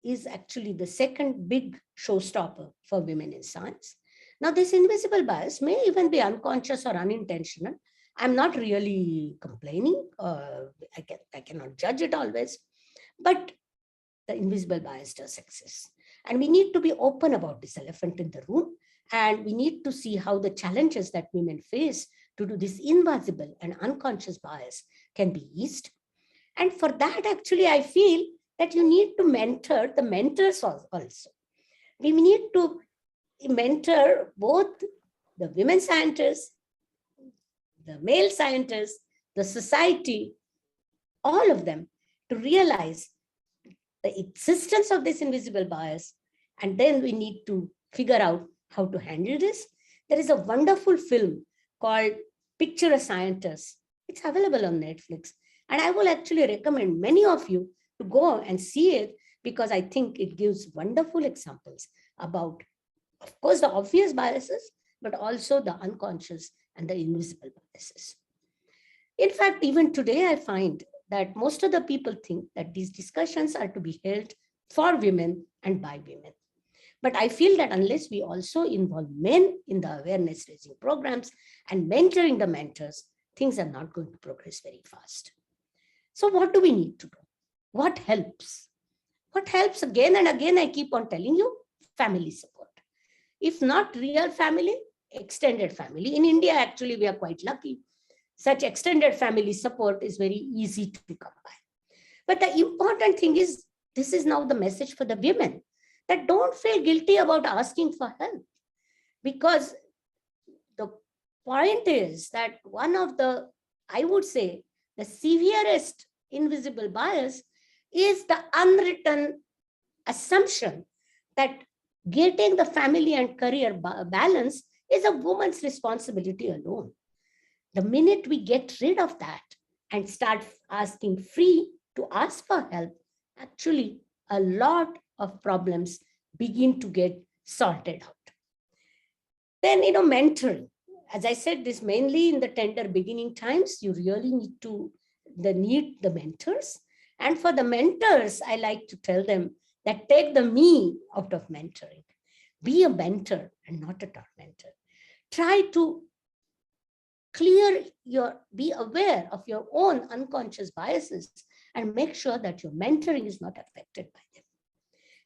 is actually the second big showstopper for women in science. Now, this invisible bias may even be unconscious or unintentional. I'm not really complaining. I cannot judge it always, but the invisible bias does exist. And we need to be open about this elephant in the room. And we need to see how the challenges that women face to do this invisible and unconscious bias can be eased. And for that, actually, I feel that you need to mentor the mentors also. We need to mentor both the women scientists, the male scientists, the society, all of them, to realize the existence of this invisible bias. And then we need to figure out how to handle this. There is a wonderful film called Picture a Scientist. It's available on Netflix. And I will actually recommend many of you to go and see it, because I think it gives wonderful examples about, of course, the obvious biases, but also the unconscious and the invisible biases. In fact, even today, I find that most of the people think that these discussions are to be held for women and by women. But I feel that unless we also involve men in the awareness raising programs and mentoring the mentors, things are not going to progress very fast. So what do we need to do? What helps? What helps? Again and again, I keep on telling you, family support. If not real family, extended family. In India, actually, we are quite lucky. Such extended family support is very easy to come by. But the important thing is, this is now the message for the women, that don't feel guilty about asking for help. Because the point is that one of the, I would say, the severest invisible bias is the unwritten assumption that getting the family and career balance is a woman's responsibility alone. The minute we get rid of that and start asking free to ask for help, actually a lot of problems begin to get sorted out. Then, mentoring. As I said, this mainly in the tender beginning times, you really need the mentors. And for the mentors, I like to tell them that take the me out of mentoring. Be a mentor and not a tormentor. Try to be aware of your own unconscious biases and make sure that your mentoring is not affected by them.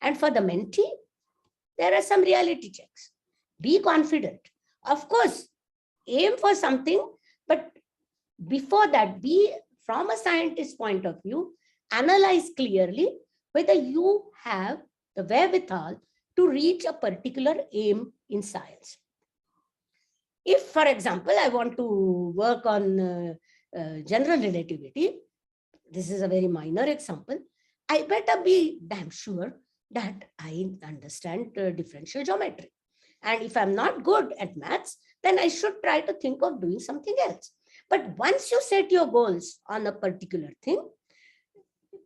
And for the mentee, there are some reality checks. Be confident. Of course, aim for something, but before that, be from a scientist's point of view, analyze clearly whether you have the wherewithal to reach a particular aim in science. If, for example, I want to work on general relativity, this is a very minor example, I better be damn sure that I understand differential geometry. And if I'm not good at maths, then I should try to think of doing something else. But once you set your goals on a particular thing,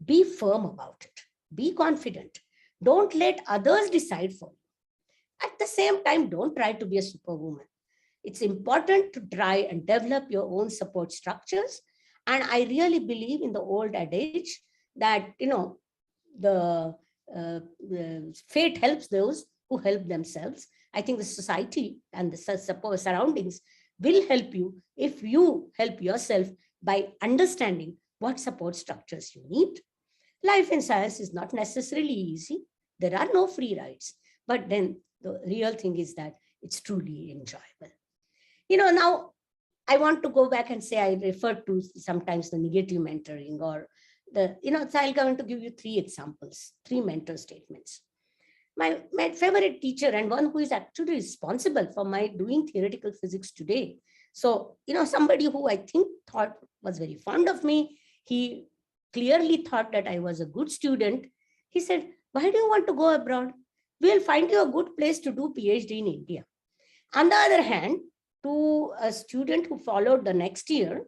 be firm about it. Be confident. Don't let others decide for you. At the same time, don't try to be a superwoman. It's important to try and develop your own support structures. And I really believe in the old adage that, the fate helps those who help themselves. I think the society and the surroundings will help you if you help yourself by understanding what support structures you need. Life in science is not necessarily easy. There are no free rides. But then the real thing is that it's truly enjoyable. Now I want to go back and say I refer to sometimes the negative mentoring or so I'm going to give you 3 examples, 3 mentor statements. My favorite teacher and one who is actually responsible for my doing theoretical physics today. So, somebody who I think thought was very fond of me. He clearly thought that I was a good student. He said, why do you want to go abroad? We'll find you a good place to do PhD in India. On the other hand, to a student who followed the next year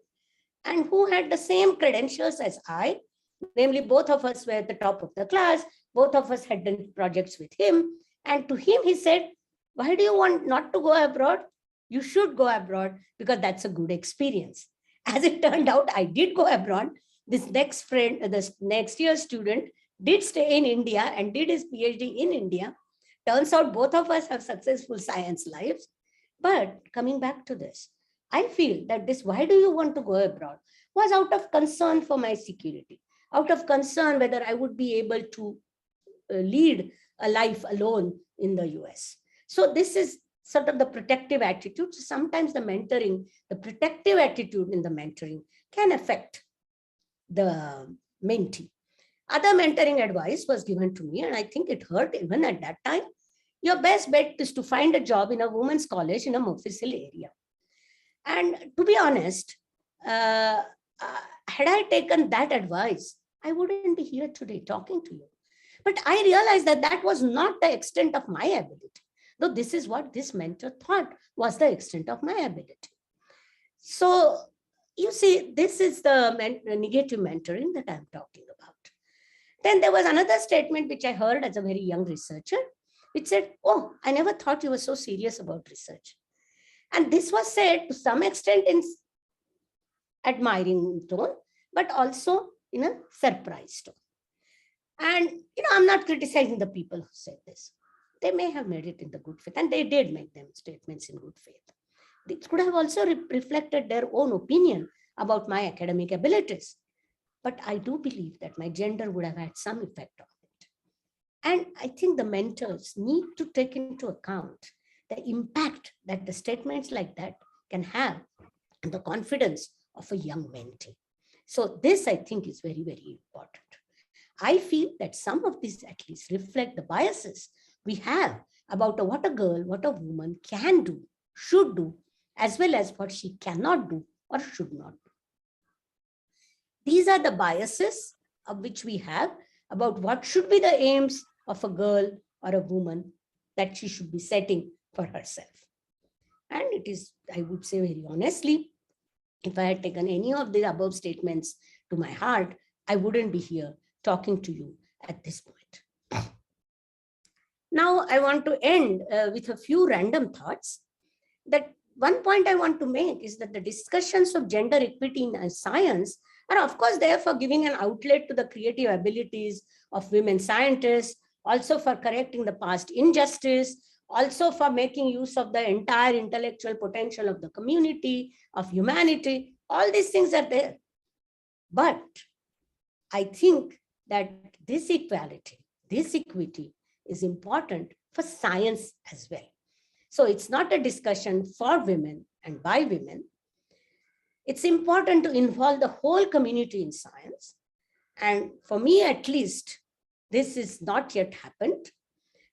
and who had the same credentials as I, namely both of us were at the top of the class, both of us had done projects with him. And to him, he said, why do you want not to go abroad? You should go abroad because that's a good experience. As it turned out, I did go abroad. This next year's student did stay in India and did his PhD in India. Turns out both of us have successful science lives. But coming back to this, I feel that this, why do you want to go abroad, was out of concern for my security, out of concern whether I would be able to lead a life alone in the US. So this is sort of the protective attitude. So sometimes the protective attitude in the mentoring can affect the mentee. Other mentoring advice was given to me, and I think it hurt even at that time. Your best bet is to find a job in a women's college in a Mofussil area. And to be honest, had I taken that advice, I wouldn't be here today talking to you. But I realized that that was not the extent of my ability, though this is what this mentor thought was the extent of my ability. So you see, this is the negative mentoring that I'm talking about. Then there was another statement which I heard as a very young researcher, which said, oh, I never thought you were so serious about research. And this was said to some extent in admiring tone, but also in a surprise tone. And, I'm not criticizing the people who said this. They may have made it in the good faith, and they did make them statements in good faith. They could have also reflected their own opinion about my academic abilities. But I do believe that my gender would have had some effect on it. And I think the mentors need to take into account the impact that the statements like that can have on the confidence of a young mentee. So this, I think, is very, very important. I feel that some of these at least reflect the biases we have about what a girl, what a woman can do, should do, as well as what she cannot do or should not do. These are the biases of which we have about what should be the aims of a girl or a woman that she should be setting for herself. And it is, I would say very honestly, if I had taken any of the above statements to my heart, I wouldn't be here talking to you at this point. Now, I want to end with a few random thoughts that one point I want to make is that the discussions of gender equity in science are, of course, there for giving an outlet to the creative abilities of women scientists, also for correcting the past injustice, also for making use of the entire intellectual potential of the community, of humanity. All these things are there. But I think that this equality, this equity is important for science as well. So it's not a discussion for women and by women. It's important to involve the whole community in science. And for me, at least, this is not yet happened.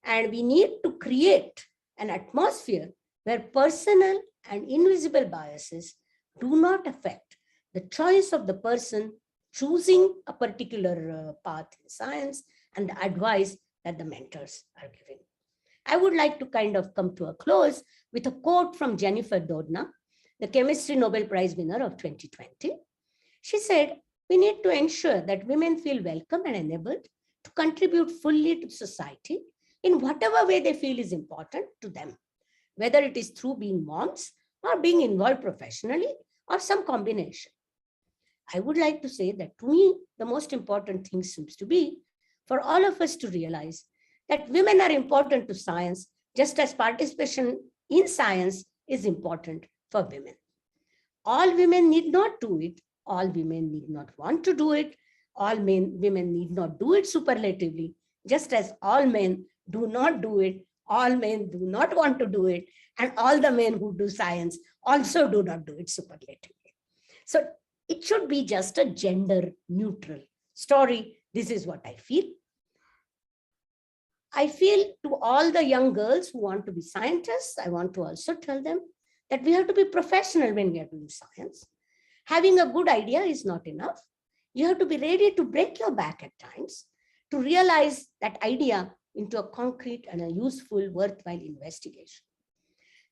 And we need to create an atmosphere where personal and invisible biases do not affect the choice of the person choosing a particular path in science and the advice that the mentors are giving. I would like to kind of come to a close with a quote from Jennifer Doudna, the Chemistry Nobel Prize winner of 2020. She said, "We need to ensure that women feel welcome and enabled to contribute fully to society in whatever way they feel is important to them, whether it is through being moms or being involved professionally or some combination." I would like to say that to me, the most important thing seems to be for all of us to realize that women are important to science, just as participation in science is important for women. All women need not do it. All women need not want to do it. All women need not do it superlatively, just as all men do not do it. All men do not want to do it. And all the men who do science also do not do it superlatively. So it should be just a gender neutral story. This is what I feel. I feel to all the young girls who want to be scientists, I want to also tell them that we have to be professional when we are doing science. Having a good idea is not enough. You have to be ready to break your back at times to realize that idea into a concrete and a useful, worthwhile investigation.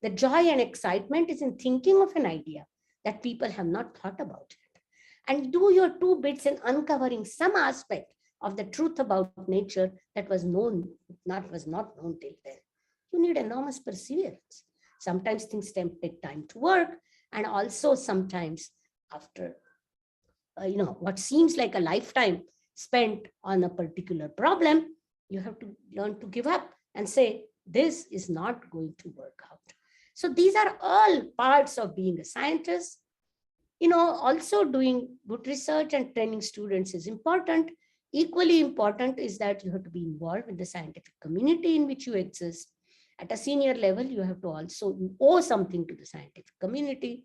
The joy and excitement is in thinking of an idea that people have not thought about it. And do your two bits in uncovering some aspect of the truth about nature that was not known till then. You need enormous perseverance. Sometimes things take time to work, and also sometimes after what seems like a lifetime spent on a particular problem, you have to learn to give up and say, this is not going to work out. So these are all parts of being a scientist. Also doing good research and training students is important. Equally important is that you have to be involved in the scientific community in which you exist. At a senior level, you have to also owe something to the scientific community.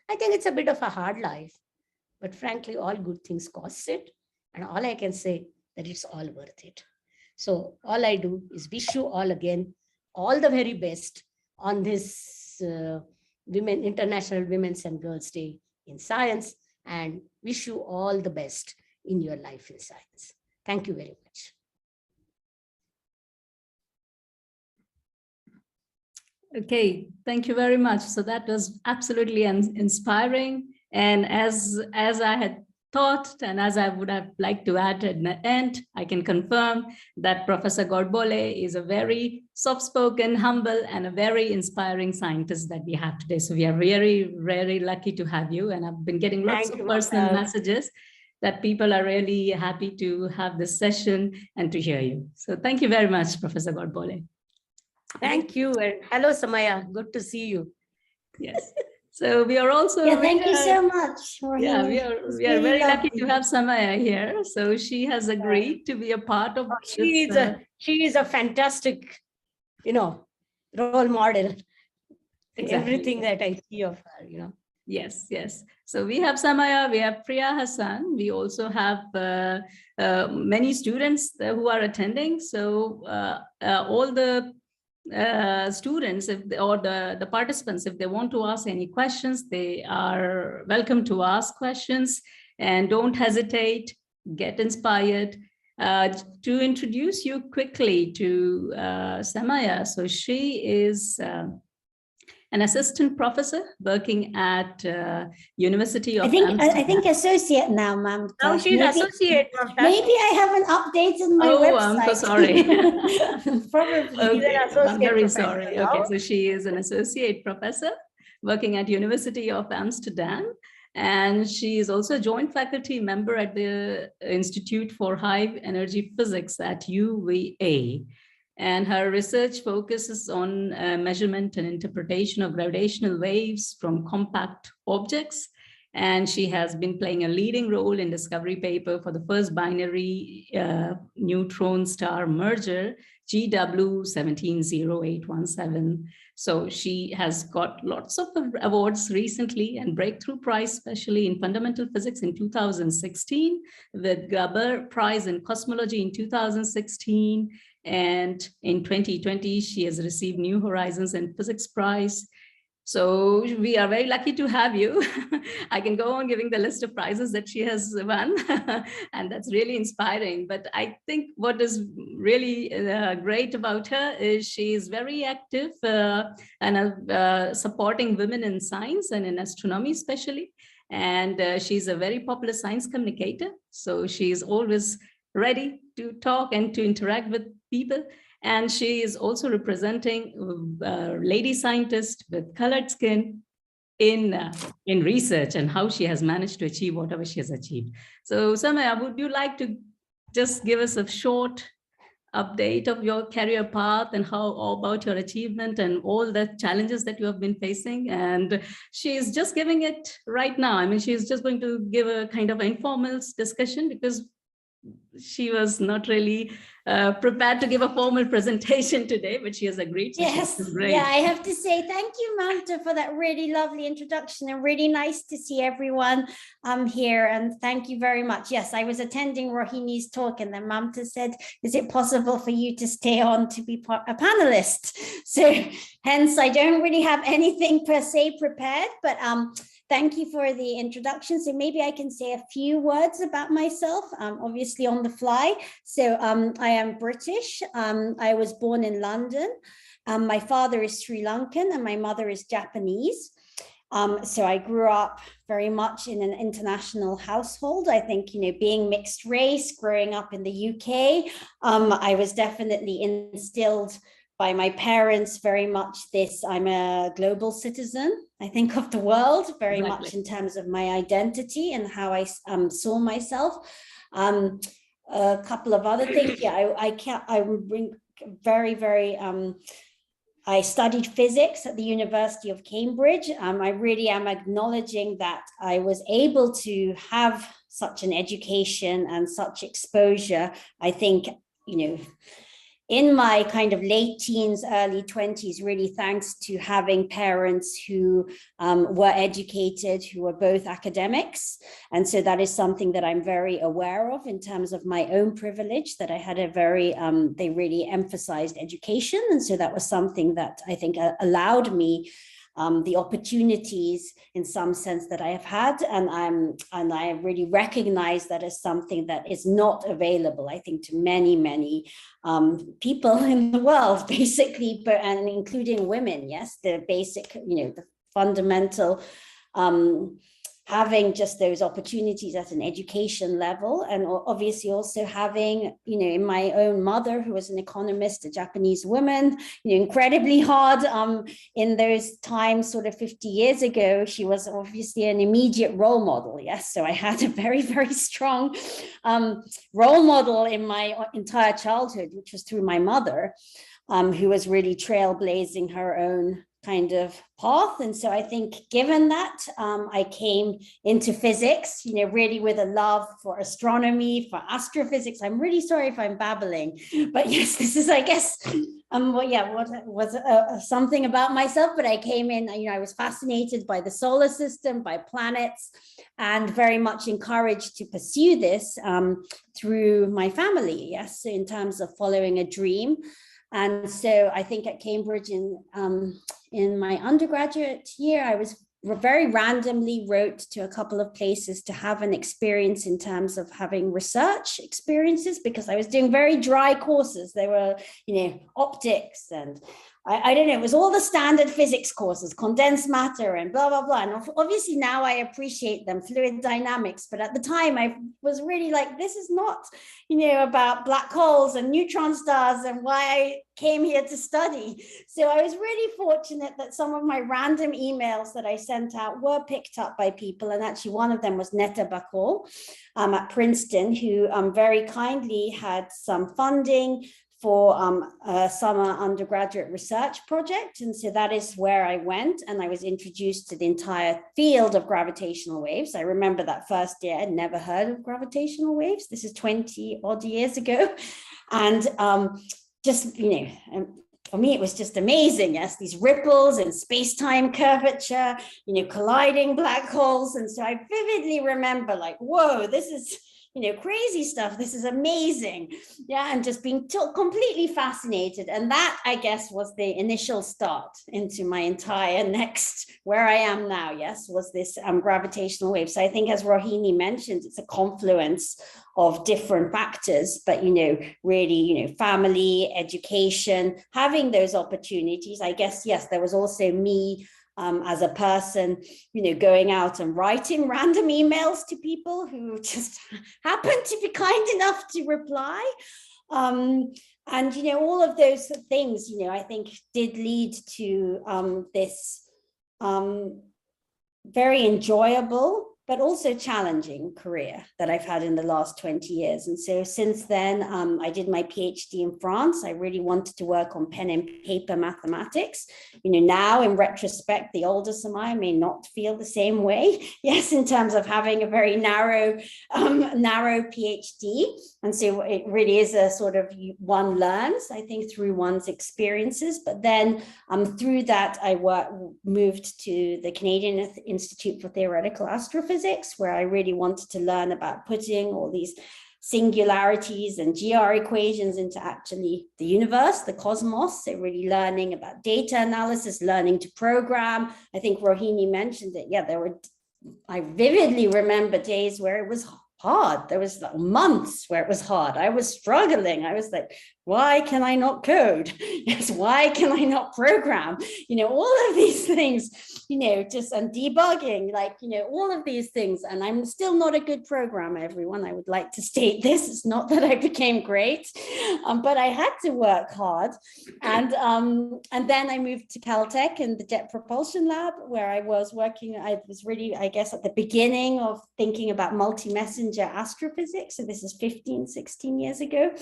I think it's a bit of a hard life, but frankly, all good things cost it. And all I can say that it's all worth it. So all I do is wish you all again, all the very best on this International Women's and Girls' Day in Science, and wish you all the best in your life in science. Thank you very much. Okay, thank you very much. So that was absolutely inspiring. And as I had thought, and as I would have liked to add at the end, I can confirm that Professor Gorbale is a very soft-spoken, humble, and a very inspiring scientist that we have today. So we are very, very lucky to have you. And I've been getting lots of personal messages that people are really happy to have this session and to hear you. So thank you very much, Professor Godbole. Thank you. And hello, Samaya. Good to see you. Yes. So we are also... Yeah, thank you so much. Yeah, we are very lucky to have Samaya here. So she has agreed to be a part of she is a fantastic, role model. Exactly. Everything that I see of her, Yes, yes. So we have Samaya, we have Priya, Hasan. We also have many students who are attending. So all the students or the participants, if they want to ask any questions, they are welcome to ask questions, and don't hesitate, get inspired. To introduce you quickly to Samaya, so she is an assistant professor working at University of Amsterdam. I think associate now, Mamta. Now she's associate. Maybe I haven't updated my website. I'm so sorry. Probably. Okay, I'm very sorry. Okay, so she is an associate professor working at University of Amsterdam. And she is also a joint faculty member at the Institute for High Energy Physics at UVA. And her research focuses on measurement and interpretation of gravitational waves from compact objects. And she has been playing a leading role in discovery paper for the first binary neutron star merger, GW170817. So she has got lots of awards recently and breakthrough prize, especially in fundamental physics in 2016, with Godbole Prize in cosmology in 2016. And in 2020, she has received New Horizons and Physics Prize. So we are very lucky to have you. I can go on giving the list of prizes that she has won, and that's really inspiring. But I think what is really great about her is she is very active and supporting women in science and in astronomy especially. And she's a very popular science communicator. So she's always ready to talk and to interact with people. And she is also representing a lady scientist with colored skin in research and how she has managed to achieve whatever she has achieved. So Samaya, would you like to just give us a short update of your career path and how about your achievement and all the challenges that you have been facing? And she is just giving it right now. I mean, she's just going to give a kind of informal discussion because she was not really prepared to give a formal presentation today, but she has agreed. So Yes, yeah, I have to say thank you, Mamta, for that really lovely introduction, and really nice to see everyone here. And thank you very much. Yes, I was attending Rohini's talk, and then Mamta said, is it possible for you to stay on to be a panelist? So hence, I don't really have anything per se prepared, but thank you for the introduction. So maybe I can say a few words about myself, obviously on the fly. So I am British. I was born in London. My father is Sri Lankan and my mother is Japanese. So I grew up very much in an international household. I think, you know, being mixed race, growing up in the UK, I was definitely instilled by my parents very much this, I'm a global citizen, I think, of the world, very Exactly. much in terms of my identity and how I saw myself. A couple of other things. Yeah, I would bring very, I studied physics at the University of Cambridge. I really am acknowledging that I was able to have such an education and such exposure. I think, you know, in my kind of late teens, early 20s, really thanks to having parents who were educated, who were both academics. And so that is something that I'm very aware of in terms of my own privilege, that I had a very, they really emphasized education. And so that was something that I think allowed me the opportunities in some sense that I have had, and I really recognize that as something that is not available, I think, to many people in the world, basically, but and including women. Yes, the basic, you know, the fundamental having just those opportunities at an education level, and obviously also having, you know, in my own mother, who was an economist, a Japanese woman, you know, incredibly hard in those times, sort of 50 years ago, she was obviously an immediate role model. Yes, so I had a very strong role model in my entire childhood, which was through my mother, who was really trailblazing her own kind of path. And so I think given that, I came into physics, you know, really with a love for astronomy, for astrophysics. I'm really sorry if I'm babbling, but yes, this is, I guess, well, yeah, what was something about myself, but I came in, you know, I was fascinated by the solar system, by planets, and very much encouraged to pursue this through my family. Yes, in terms of following a dream. And so I think at Cambridge in my undergraduate year, I was very randomly wrote to a couple of places to have an experience in terms of having research experiences, because I was doing very dry courses. They were, you know, optics and I don't know, it was all the standard physics courses, condensed matter and blah, blah, blah. And obviously now I appreciate them, fluid dynamics. But at the time I was really like, this is not, about black holes and neutron stars and why I came here to study. So I was really fortunate that some of my random emails that I sent out were picked up by people. And actually one of them was Netta Bakol at Princeton, who very kindly had some funding for a summer undergraduate research project. And so that is where I went, and I was introduced to the entire field of gravitational waves. I remember that first year, I'd never heard of gravitational waves. This is 20 odd years ago. And just, for me, it was just amazing. Yes, these ripples and space-time curvature, colliding black holes. And so I vividly remember like, whoa, this is, crazy stuff. This is amazing. Yeah. And just being completely fascinated. And that, I guess, was the initial start into my entire next, where I am now, yes, was this gravitational wave. So I think, as Rohini mentioned, it's a confluence of different factors, but, really, family, education, having those opportunities. I guess, yes, there was also me as a person, going out and writing random emails to people who just happened to be kind enough to reply. And, all of those things, I think did lead to this very enjoyable, but also challenging career that I've had in the last 20 years. And so since then, I did my PhD in France. I really wanted to work on pen and paper mathematics. Now in retrospect, the older Samaya may not feel the same way. Yes, in terms of having a very narrow PhD. And so it really is a sort of, one learns, I think, through one's experiences. But then through that, I moved to the Canadian Institute for Theoretical Astrophysics, where I really wanted to learn about putting all these singularities and GR equations into actually the universe, the cosmos. So really learning about data analysis, learning to program. I think Rohini mentioned it. Yeah, I vividly remember days where it was hard. There was months where it was hard. I was struggling. I was like, why can I not code? Yes, why can I not program? All of these things, and debugging, all of these things. And I'm still not a good programmer, everyone. I would like to state this. It's not that I became great, but I had to work hard. And then I moved to Caltech in the Jet Propulsion Lab, where I was working. I was really, I guess, at the beginning of thinking about multi-messenger astrophysics. So this is 15, 16 years ago.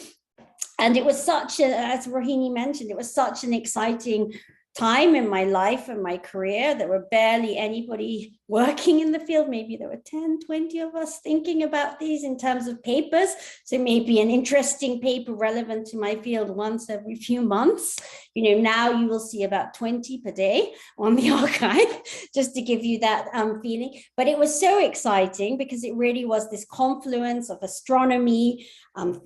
And it was as Rohini mentioned, it was such an exciting time in my life and my career. There were barely anybody working in the field. Maybe there were 10, 20 of us thinking about these in terms of papers. So maybe an interesting paper relevant to my field once every few months. Now you will see about 20 per day on the archive, just to give you that feeling. But it was so exciting because it really was this confluence of astronomy,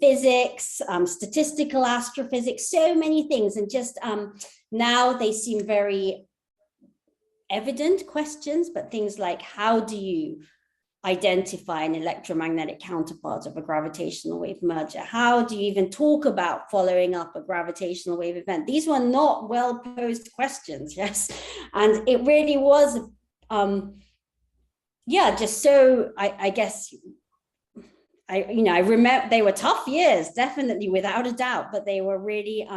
physics, statistical astrophysics, so many things. And just now they seem very evident questions, but things like, how do you identify an electromagnetic counterpart of a gravitational wave merger? How do you even talk about following up a gravitational wave event? These were not well posed questions, yes. And it really was, just so, I guess, I remember they were tough years, definitely, without a doubt, but they were really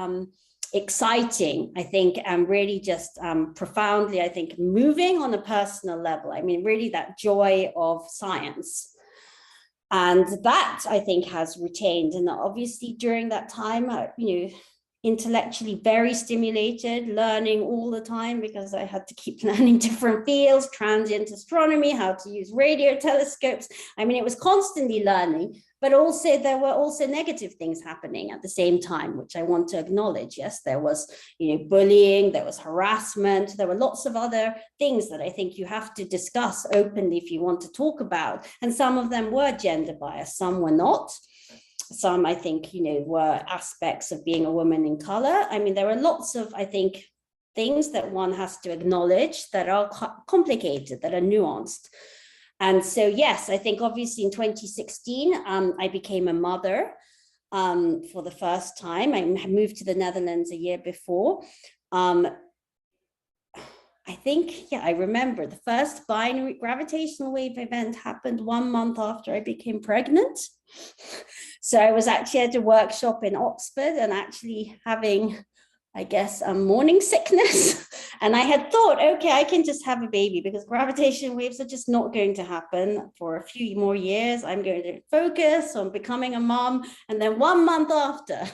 exciting, I think, and really just profoundly, I think, moving on a personal level. I mean, really that joy of science. And that, I think, has retained. And obviously during that time, intellectually very stimulated, learning all the time, because I had to keep learning different fields, transient astronomy, how to use radio telescopes. I mean, it was constantly learning, but also there were also negative things happening at the same time, which I want to acknowledge. Yes, there was, bullying, there was harassment, there were lots of other things that I think you have to discuss openly if you want to talk about. And some of them were gender biased, some were not. Some, I think, were aspects of being a woman in color. I mean, there are lots of, I think, things that one has to acknowledge that are complicated, that are nuanced. And so, yes, I think obviously in 2016, I became a mother for the first time. I moved to the Netherlands a year before. I think, yeah, I remember the first binary gravitational wave event happened 1 month after I became pregnant. So I was actually at a workshop in Oxford and actually having, I guess, a morning sickness. And I had thought, okay, I can just have a baby because gravitational waves are just not going to happen for a few more years. I'm going to focus on becoming a mom. And then 1 month after,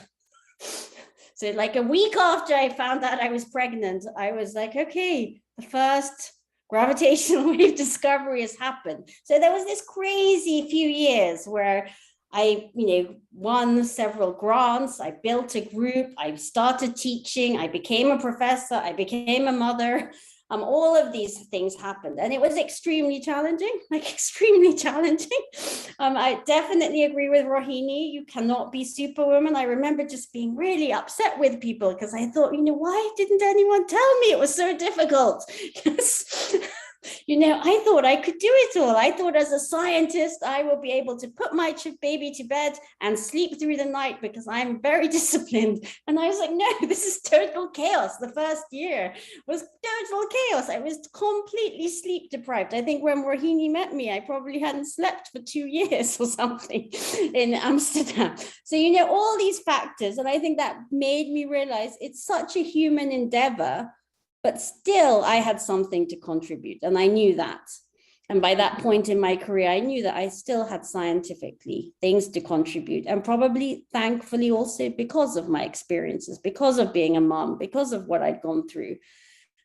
so like a week after I found out I was pregnant, I was like, okay, the first gravitational wave discovery has happened. So there was this crazy few years where I, won several grants, I built a group, I started teaching, I became a professor, I became a mother. All of these things happened and it was extremely challenging, extremely challenging. I definitely agree with Rohini. You cannot be superwoman. I remember just being really upset with people because I thought, why didn't anyone tell me it was so difficult? I thought I could do it all. I thought as a scientist, I will be able to put my baby to bed and sleep through the night because I'm very disciplined. And I was like, no, this is total chaos. The first year was total chaos. I was completely sleep deprived. I think when Rohini met me, I probably hadn't slept for 2 years or something in Amsterdam. So, all these factors. And I think that made me realize it's such a human endeavor. But still, I had something to contribute, and I knew that. And by that point in my career, I knew that I still had scientifically things to contribute, and probably, thankfully, also because of my experiences, because of being a mom, because of what I'd gone through.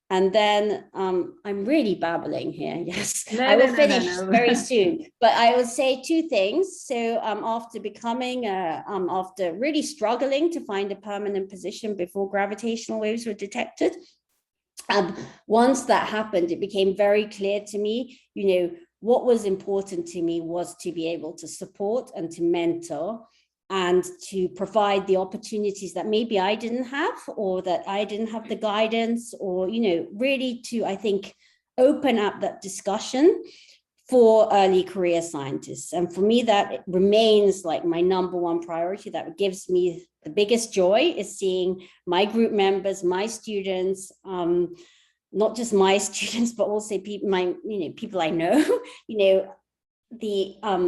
And then I'm really babbling here. Yes, I will finish very soon. But I will say 2 things. So after becoming, after really struggling to find a permanent position before gravitational waves were detected, once that happened, it became very clear to me, what was important to me was to be able to support and to mentor and to provide the opportunities that maybe I didn't have, or that I didn't have the guidance, or, really to, I think, open up that discussion for early career scientists. And for me, that remains like my number 1 priority. That gives me the biggest joy is seeing my group members, my students, not just my students, but also people I know,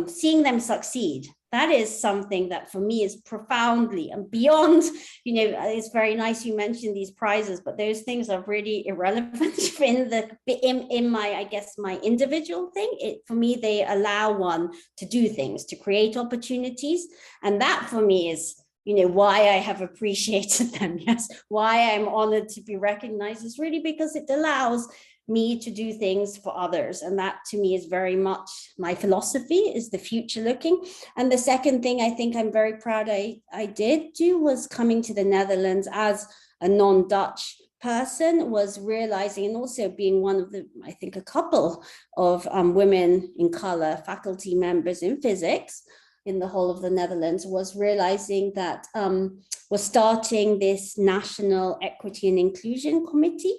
seeing them succeed. That is something that for me is profoundly and beyond, it's very nice you mentioned these prizes, but those things are really irrelevant in my, I guess, my individual thing. For me, they allow one to do things, to create opportunities. And that for me is, why I have appreciated them. Yes, why I'm honored to be recognized is really because it allows me to do things for others. And that to me is very much my philosophy, is the future looking. And the second thing I think I'm very proud I did do was coming to the Netherlands as a non-Dutch person, was realizing, and also being one of the, I think, a couple of women in color faculty members in physics in the whole of the Netherlands, was realizing that was starting this National Equity and Inclusion Committee.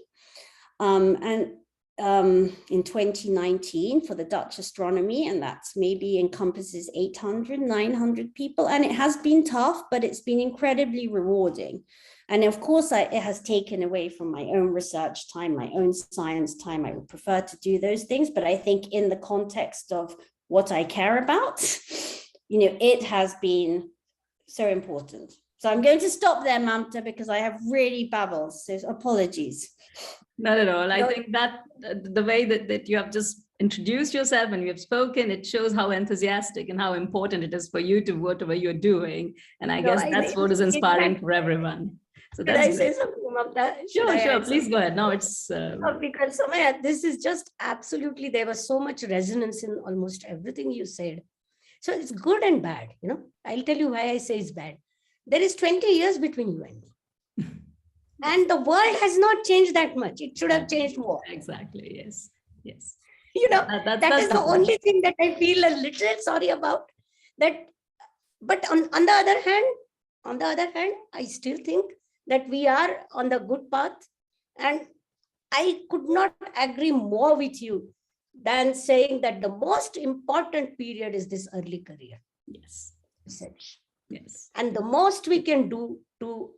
In 2019 for the Dutch Astronomy, and that's maybe encompasses 800, 900 people. And it has been tough, but it's been incredibly rewarding. And of course, it has taken away from my own research time, my own science time. I would prefer to do those things, but I think in the context of what I care about, it has been so important. So I'm going to stop there, Mamta, because I have really babbled, so apologies. Not at all. I think that the way that you have just introduced yourself and you have spoken, it shows how enthusiastic and how important it is for you to whatever you're doing. And I guess that's what is inspiring for everyone. So that's Could I say something, Mamta? Sure. Please go ahead. No, it's because Samaya, this is just absolutely, there was so much resonance in almost everything you said. So it's good and bad. I'll tell you why I say it's bad. There is 20 years between you and me. And the world has not changed that much. It should have changed more. Exactly. Yes. That is the only thing that I feel a little sorry about. That, but on the other hand, I still think that we are on the good path. And I could not agree more with you than saying that the most important period is this early career. Yes. Research. Yes. And the most we can do to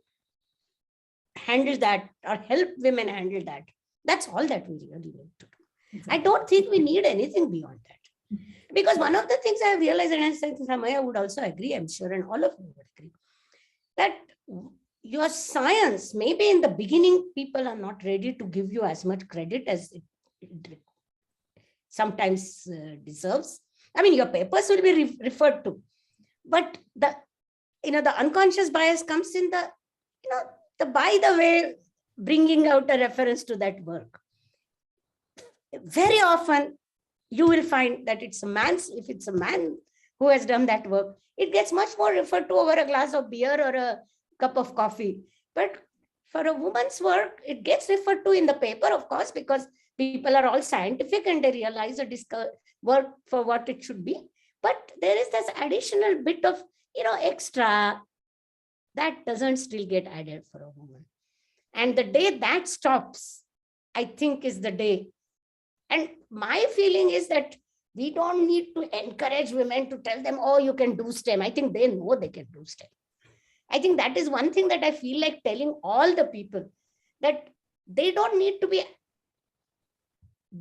handle that or help women handle that. That's all that we really need to do. I don't think we need anything beyond that. Because one of the things I have realized, and I think Samaya would also agree, I'm sure, and all of you would agree, that your science, maybe in the beginning, people are not ready to give you as much credit as it sometimes deserves. I mean, your papers will be referred to, but the unconscious bias comes in the by the way, bringing out a reference to that work. Very often, you will find that if it's a man who has done that work, it gets much more referred to over a glass of beer or a cup of coffee. But for a woman's work, it gets referred to in the paper, of course, because people are all scientific and they realize the work for what it should be. But there is this additional bit of, extra that doesn't still get added for a woman. And the day that stops, I think, is the day. And my feeling is that we don't need to encourage women to tell them, oh, you can do STEM. I think they know they can do STEM. I think that is one thing that I feel like telling all the people, that they don't need to be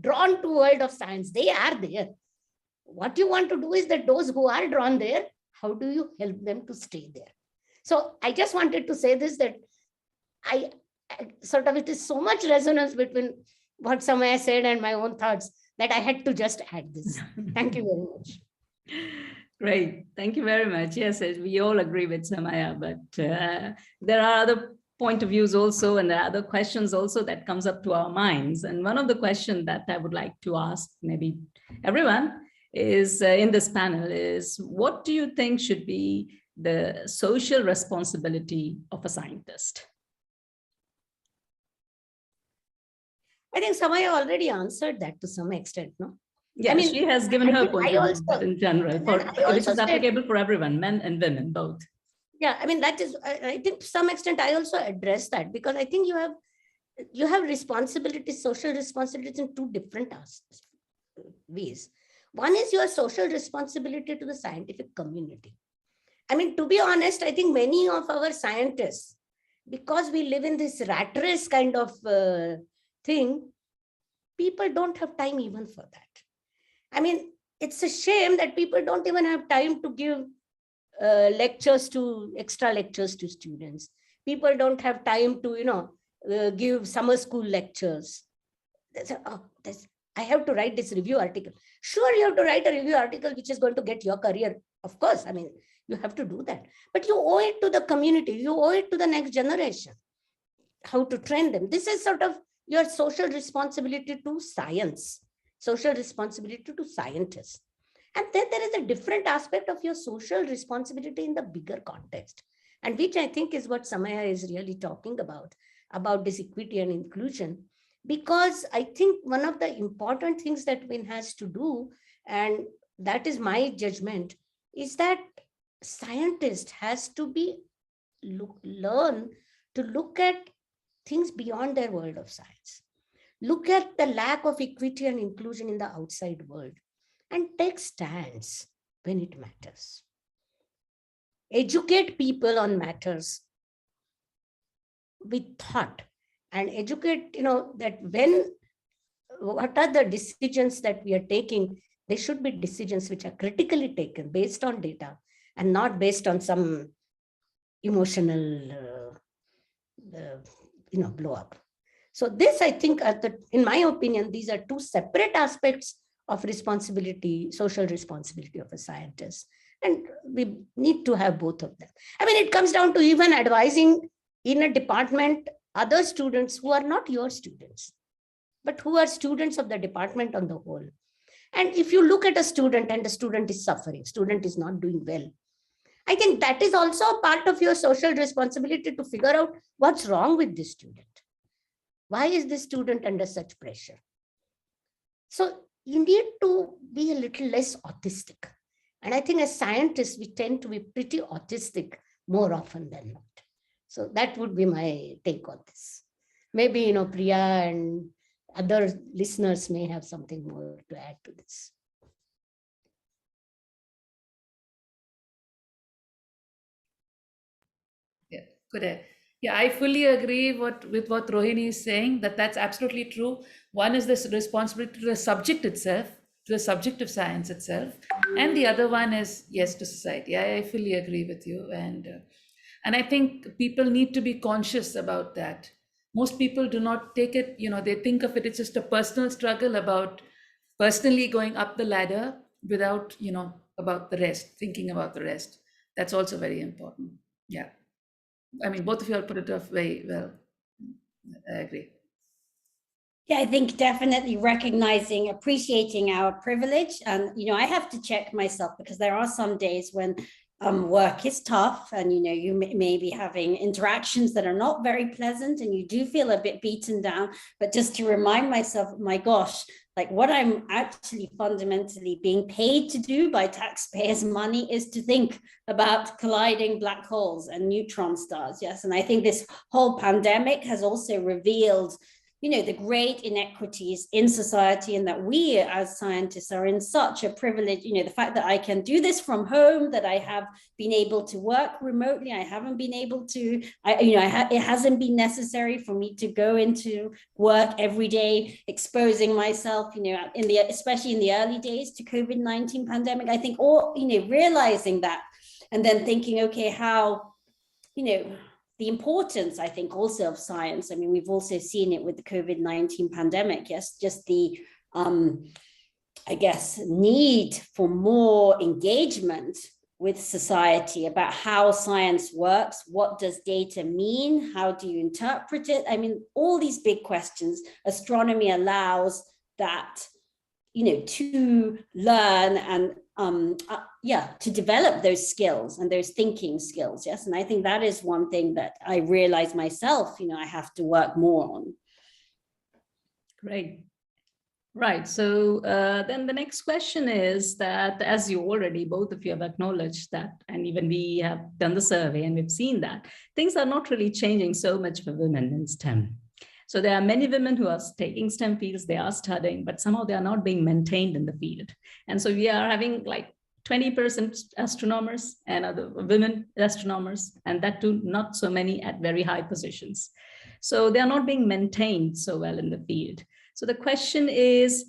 drawn to world of science. They are there. What you want to do is that those who are drawn there, how do you help them to stay there? So I just wanted to say this, that I sort of, it is so much resonance between what Samaya said and my own thoughts that I had to just add this. Thank you very much. Great. Thank you very much. Yes, we all agree with Samaya, but there are other point of views also, and there are other questions also that comes up to our minds. And one of the questions that I would like to ask maybe everyone is in this panel is, what do you think should be the social responsibility of a scientist? I think Samaya already answered that to some extent, no? Yeah, I mean, she has given her point of view in general, which is applicable for everyone, men and women, both. Yeah, I mean, that is, I think to some extent, I also address that, because I think you have responsibilities, social responsibilities in two different ways. One is your social responsibility to the scientific community. I mean, to be honest, I think many of our scientists, because we live in this rat race kind of thing, people don't have time even for that. I mean, it's a shame that people don't even have time to give extra lectures to students. People don't have time to, give summer school lectures. I have to write this review article. Sure, you have to write a review article which is going to get your career. Of course, I mean, you have to do that. But you owe it to the community. You owe it to the next generation, how to train them. This is sort of your social responsibility to science, social responsibility to scientists. And then there is a different aspect of your social responsibility in the bigger context, and which I think is what Samaya is really talking about this equity and inclusion. Because I think one of the important things that one has to do, and that is my judgment, is that scientist has to learn to look at things beyond their world of science. Look at the lack of equity and inclusion in the outside world and take stands when it matters. Educate people on matters with thought, and educate, that what are the decisions that we are taking, they should be decisions which are critically taken based on data and not based on some emotional, blow up. So this, I think, in my opinion, these are two separate aspects of responsibility, social responsibility of a scientist. And we need to have both of them. I mean, it comes down to even advising in a department other students who are not your students, but who are students of the department on the whole. And if you look at a student and the student is suffering, student is not doing well, I think that is also a part of your social responsibility to figure out what's wrong with this student. Why is this student under such pressure? So you need to be a little less autistic. And I think as scientists, we tend to be pretty autistic more often than not. So that would be my take on this. Maybe, Priya and other listeners may have something more to add to this. Yeah, good. Yeah, I fully agree with what Rohini is saying, that that's absolutely true. One is this responsibility to the subject itself, to the subject of science itself, and the other one is yes to society. I fully agree with you, and I think people need to be conscious about that. Most people do not take it, they think of it, it's just a personal struggle about personally going up the ladder without, about the rest, thinking about the rest. That's also very important. Yeah. I mean, both of you all put it off very well. I agree. Yeah, I think definitely recognizing, appreciating our privilege. And, I have to check myself because there are some days when work is tough and, you may be having interactions that are not very pleasant and you do feel a bit beaten down. But just to remind myself, my gosh, like what I'm actually fundamentally being paid to do by taxpayers' money is to think about colliding black holes and neutron stars. Yes. And I think this whole pandemic has also revealed the great inequities in society, and that we as scientists are in such a privilege, the fact that I can do this from home, that I have been able to work remotely. I haven't been able to, it hasn't been necessary for me to go into work every day, exposing myself, especially in the early days to COVID-19 pandemic. I think realizing that and then thinking, okay, how, the importance, I think, also of science. I mean, we've also seen it with the COVID-19 pandemic. Yes, just the, I guess, need for more engagement with society about how science works. What does data mean? How do you interpret it? I mean, all these big questions. Astronomy allows that, to learn and to develop those skills and those thinking skills. Yes. And I think that is one thing that I realize myself, I have to work more on. Great. Right. So then the next question is that, as you already, both of you have acknowledged that, and even we have done the survey and we've seen that things are not really changing so much for women in STEM. So there are many women who are taking STEM fields, they are studying, but somehow they are not being maintained in the field. And so we are having like 20% astronomers and other women astronomers, and that too, not so many at very high positions. So they are not being maintained so well in the field. So the question is,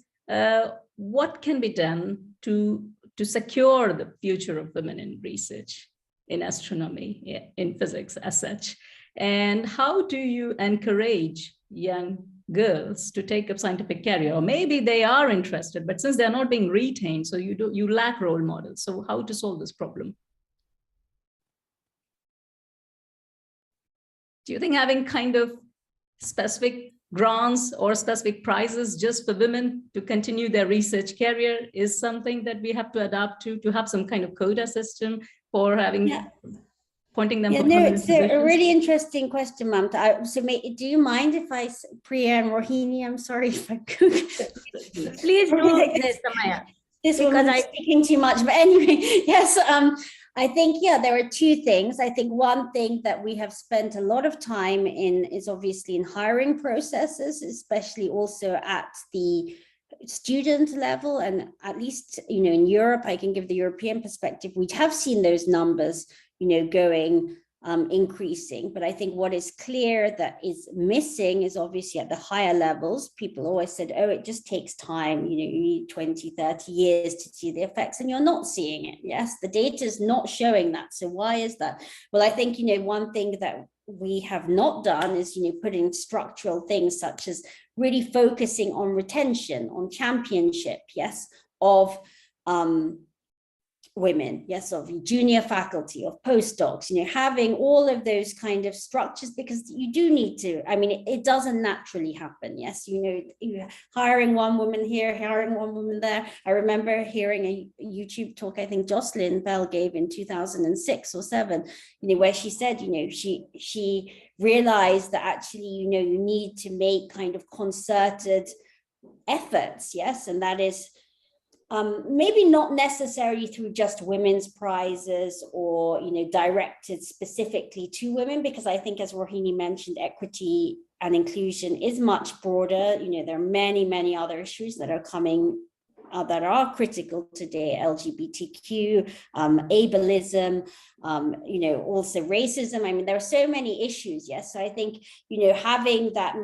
what can be done to secure the future of women in research, in astronomy, in physics as such? And how do you encourage young girls to take up scientific career? Or maybe they are interested, but since they're not being retained, so you lack role models. So how to solve this problem? Do you think having kind of specific grants or specific prizes just for women to continue their research career is something that we have to adapt to have some kind of quota system for having pointing them? Yeah, no, it's a really interesting question, Mamta. So do you mind if I, Priya and Rohini, I'm sorry if I cook. Please do this, Samaya. This because I'm speaking too much, but anyway, yes. I think, there are two things. I think one thing that we have spent a lot of time in is obviously in hiring processes, especially also at the student level. And at least, in Europe, I can give the European perspective, we have seen those numbers, going increasing. But I think what is clear that is missing is obviously at the higher levels. People always said, oh, it just takes time. You need 20, 30 years to see the effects, and you're not seeing it. Yes, the data is not showing that. So why is that? Well, I think, one thing that we have not done is, putting structural things such as really focusing on retention, on championship, yes, of women, yes, of junior faculty, of postdocs, having all of those kind of structures, because you do need to, I mean, it doesn't naturally happen. Yes, hiring one woman here, hiring one woman there. I remember hearing a YouTube talk, I think Jocelyn Bell gave in 2006 or 7, where she said, she realized that actually, you need to make kind of concerted efforts, yes, and that is maybe not necessarily through just women's prizes or, directed specifically to women, because I think, as Rohini mentioned, equity and inclusion is much broader. There are many, many other issues that are coming that are critical today: LGBTQ, ableism, also racism. I mean, there are so many issues. Yes, so I think having that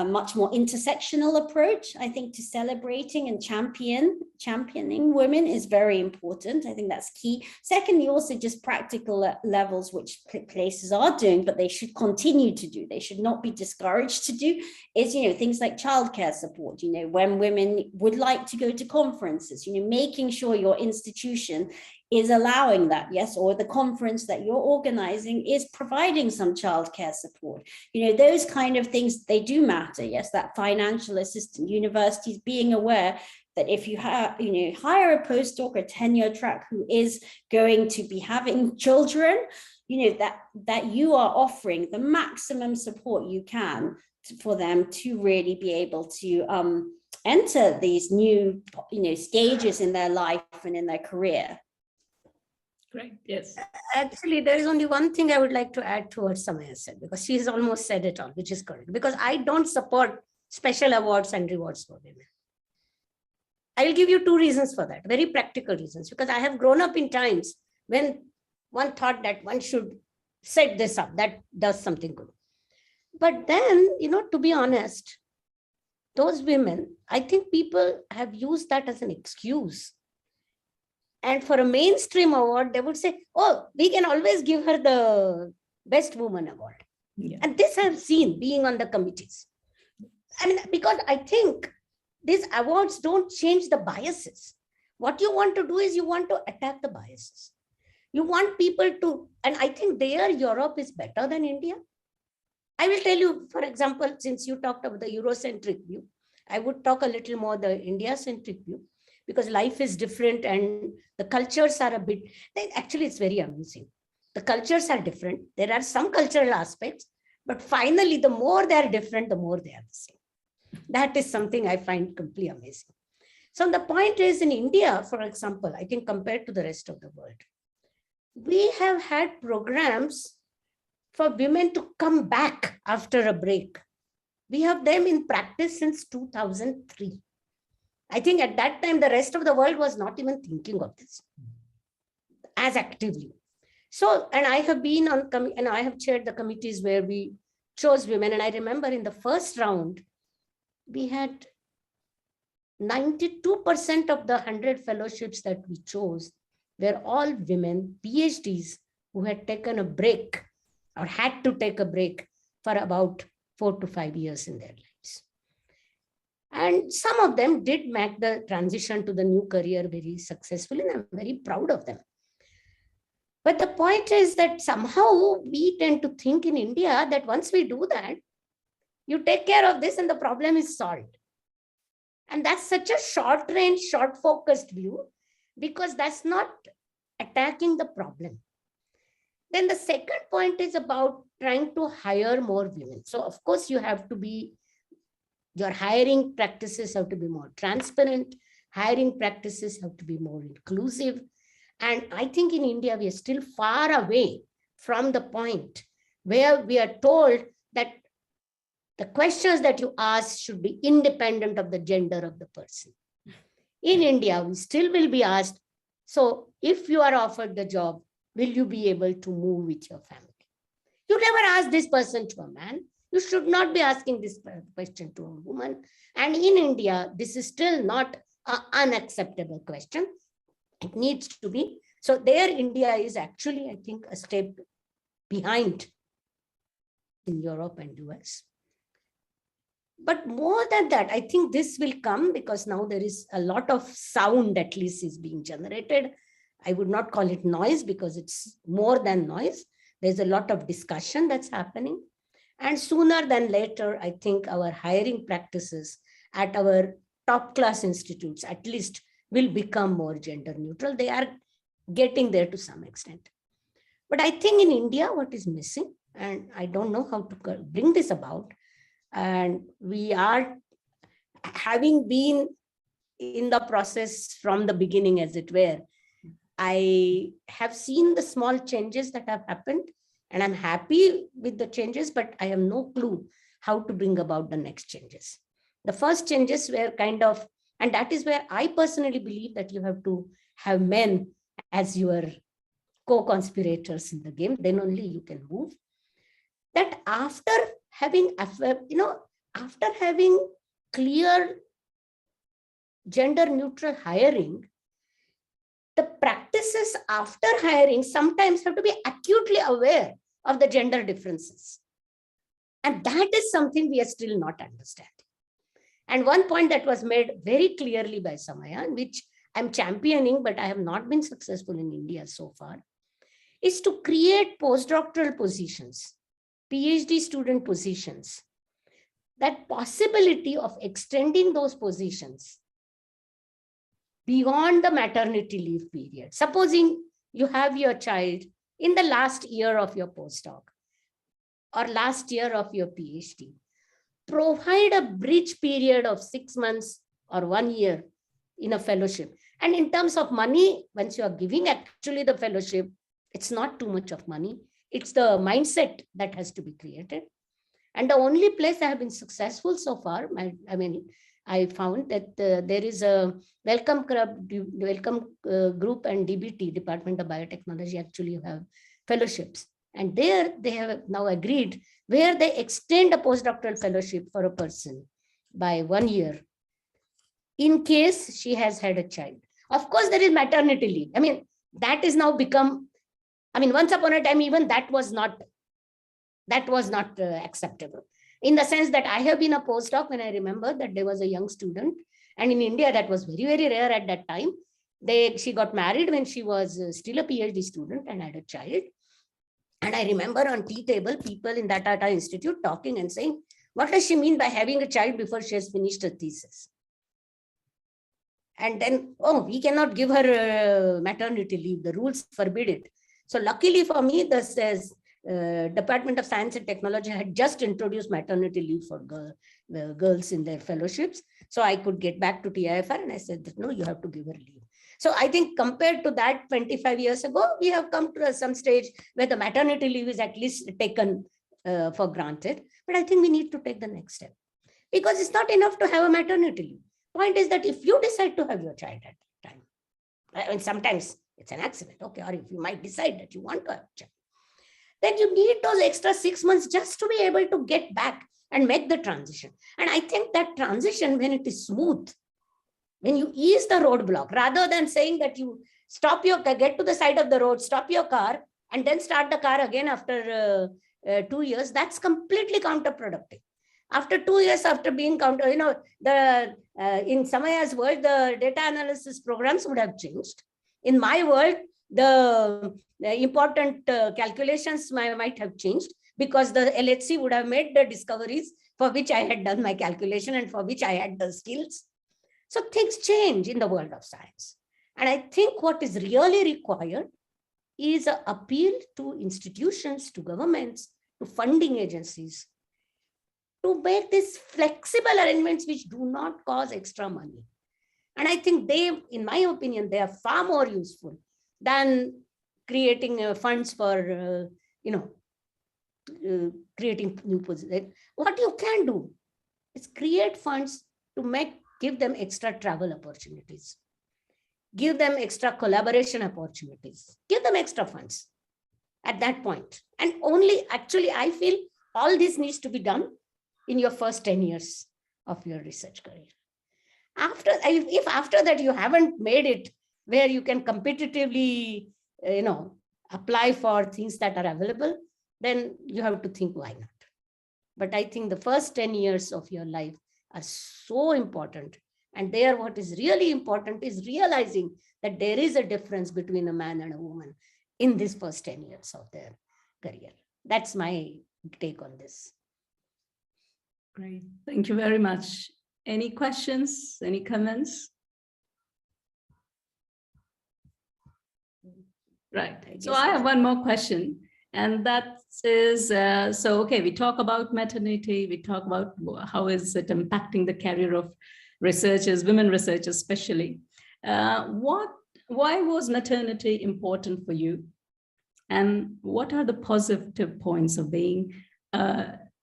much more intersectional approach, I think, to celebrating and championing women is very important. I think that's key. Secondly, also just practical levels, which places are doing, but they should continue to do. They should not be discouraged to do. Is things like childcare support. When women would like to go to conferences, making sure your institution is allowing that, yes, or the conference that you're organizing is providing some childcare support. Those kind of things, they do matter. Yes, that financial assistance, universities being aware that if you hire a postdoc or tenure track who is going to be having children, that you are offering the maximum support you can for them to really be able to enter these new stages in their life and in their career. Great. Yes. Actually, there is only one thing I would like to add to what Samaya said, because she's almost said it all, which is correct. Because I don't support special awards and rewards for women. I will give you two reasons for that, very practical reasons, because I have grown up in times when one thought that one should set this up, that does something good. But then, to be honest, those women, I think people have used that as an excuse. And for a mainstream award, they would say, oh, we can always give her the best woman award. Yeah. And this I've seen being on the committees. I mean, because I think these awards don't change the biases. What you want to do is you want to attack the biases. You want people to, and I think there Europe is better than India. I will tell you, for example, since you talked about the Eurocentric view, I would talk a little more the India-centric view, because life is different and the cultures are a bit, actually it's very amusing. The cultures are different. There are some cultural aspects, but finally, the more they are different, the more they are the same. That is something I find completely amazing. So the point is, in India, for example, I think compared to the rest of the world, we have had programs for women to come back after a break. We have them in practice since 2003. I think at that time, the rest of the world was not even thinking of this as actively. So, and I have been on, and I have chaired the committees where we chose women. And I remember in the first round, we had 92% of the 100 fellowships that we chose were all women, PhDs, who had taken a break or had to take a break for about 4 to 5 years in their lives. And some of them did make the transition to the new career very successfully, and I'm very proud of them. But the point is that somehow we tend to think in India that once we do that, you take care of this and the problem is solved. And that's such a short range, short focused view, because that's not attacking the problem. Then the second point is about trying to hire more women. So of course you have to be, your hiring practices have to be more transparent. Hiring practices have to be more inclusive. And I think in India, we are still far away from the point where we are told that the questions that you ask should be independent of the gender of the person. In India, we still will be asked, so if you are offered the job, will you be able to move with your family? You never ask this person to a man. You should not be asking this question to a woman. And in India, this is still not an unacceptable question. It needs to be. So there, India is actually, I think, a step behind in Europe and US. But more than that, I think this will come because now there is a lot of sound, at least, is being generated. I would not call it noise because it's more than noise. There's a lot of discussion that's happening. And sooner than later, I think our hiring practices at our top class institutes, at least, will become more gender neutral. They are getting there to some extent. But I think in India, what is missing, and I don't know how to bring this about, and we are, having been in the process from the beginning, as it were, I have seen the small changes that have happened, and I'm happy with the changes, but I have no clue how to bring about the next changes. The first changes were kind of, And that is where I personally believe that you have to have men as your co-conspirators in the game, then only you can move. That after having, after having clear gender neutral hiring, the practices after hiring sometimes have to be acutely aware of the gender differences. And that is something we are still not understanding. And one point that was made very clearly by Samaya, which I'm championing, but I have not been successful in India so far, is to create postdoctoral positions, PhD student positions. That possibility of extending those positions beyond the maternity leave period. Supposing you have your child in the last year of your postdoc or last year of your PhD, provide a bridge period of 6 months or 1 year in a fellowship. And in terms of money, once you are giving actually the fellowship, it's not too much of money. It's the mindset that has to be created. And the only place I have been successful so far, I found that there is a welcome group and DBT, Department of Biotechnology, actually have fellowships. And there they have now agreed where they extend a postdoctoral fellowship for a person by 1 year in case she has had a child. Of course, there is maternity leave. That is now become, once upon a time, even that was not acceptable. In the sense that I have been a postdoc when I remember that there was a young student, and in India that was very, very rare at that time. She got married when she was still a PhD student and had a child. And I remember on tea table, people in that Tata Institute talking and saying, what does she mean by having a child before she has finished her thesis? And then, we cannot give her maternity leave. The rules forbid it. So luckily for me, the Department of Science and Technology had just introduced maternity leave for girls in their fellowships. So I could get back to TIFR and I said that, no, you have to give her leave. So I think compared to that 25 years ago, we have come to some stage where the maternity leave is at least taken for granted. But I think we need to take the next step, because it's not enough to have a maternity leave. Point is that if you decide to have your child at that time, sometimes it's an accident, okay, or if you might decide that you want to have a child, then you need those extra 6 months just to be able to get back and make the transition. And I think that transition, when it is smooth, when you ease the roadblock, rather than saying that you get to the side of the road, stop your car, and then start the car again after 2 years, that's completely counterproductive. After 2 years, after being in Samaya's world, the data analysis programs would have changed. In my world, the important calculations might have changed, because the LHC would have made the discoveries for which I had done my calculation and for which I had the skills. So things change in the world of science. And I think what is really required is an appeal to institutions, to governments, to funding agencies, to make these flexible arrangements which do not cause extra money. And I think in my opinion, they are far more useful than creating funds for, creating new positions. What you can do is create funds to give them extra travel opportunities, give them extra collaboration opportunities, give them extra funds at that point. And only, actually, I feel all this needs to be done in your first 10 years of your research career. If after that you haven't made it where you can competitively, apply for things that are available, then you have to think, why not? But I think the first 10 years of your life are so important. And there, what is really important is realizing that there is a difference between a man and a woman in these first 10 years of their career. That's my take on this. Great. Thank you very much. Any questions? Any comments? Right. So I have one more question. And that is, we talk about maternity, we talk about how is it impacting the career of researchers, women researchers especially. Why was maternity important for you? And what are the positive points of being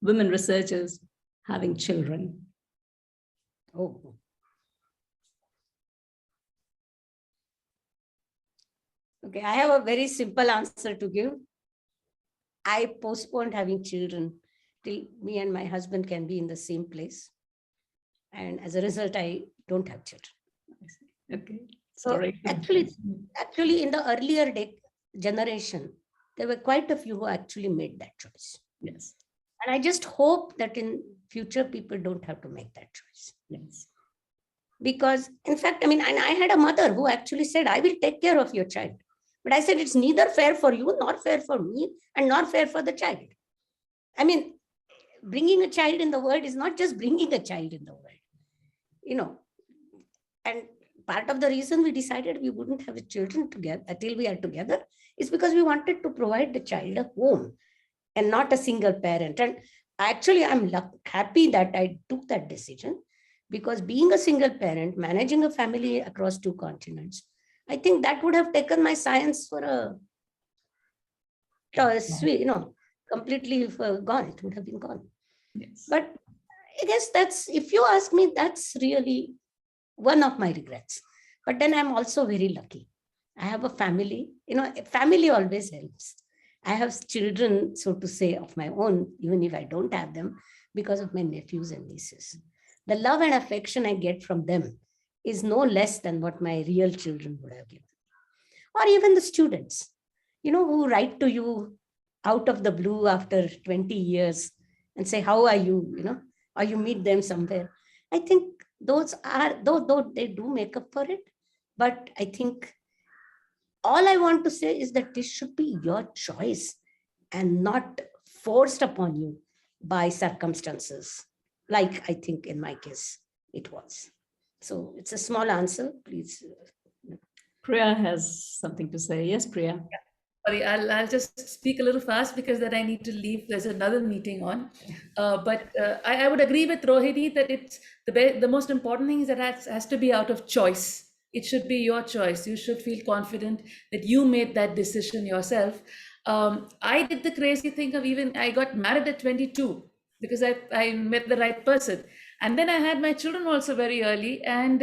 women researchers having children? Oh, Okay, I have a very simple answer to give. I postponed having children till me and my husband can be in the same place. And as a result, I don't have children. Okay. So Sorry. actually in the earlier generation, there were quite a few who actually made that choice. Yes. And I just hope that in future, people don't have to make that choice. Yes. Because in fact, I mean, and I had a mother who actually said, I will take care of your child. But I said, it's neither fair for you, nor fair for me, and nor fair for the child. I mean, bringing a child in the world is not just bringing a child in the world, and part of the reason we decided we wouldn't have children together until we are together is because we wanted to provide the child a home and not a single parent. And actually, I'm happy that I took that decision, because being a single parent, managing a family across 2 continents, I think that would have taken my science for completely gone. It would have been gone. Yes. But I guess if you ask me, that's really one of my regrets. But then I'm also very lucky. I have a family, family always helps. I have children, so to say, of my own, even if I don't have them, because of my nephews and nieces. The love and affection I get from them is no less than what my real children would have given. Or even the students, who write to you out of the blue after 20 years and say, how are you, or you meet them somewhere. I think those are, though they do make up for it, but I think all I want to say is that this should be your choice and not forced upon you by circumstances, like I think in my case it was. So it's a small answer, please. Priya has something to say. Yes, Priya. Sorry, I'll just speak a little fast because then I need to leave. There's another meeting on. But I would agree with Rohini that it's the most important thing is that it has to be out of choice. It should be your choice. You should feel confident that you made that decision yourself. I did the crazy thing of I got married at 22 because I met the right person. And then I had my children also very early and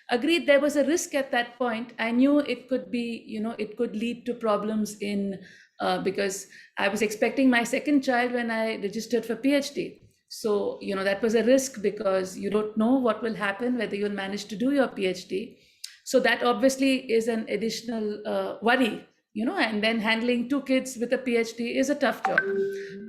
agreed there was a risk at that point. I knew it could be, it could lead to problems because I was expecting my second child when I registered for PhD. So, that was a risk because you don't know what will happen, whether you'll manage to do your PhD. So that obviously is an additional worry, and then handling 2 kids with a PhD is a tough job.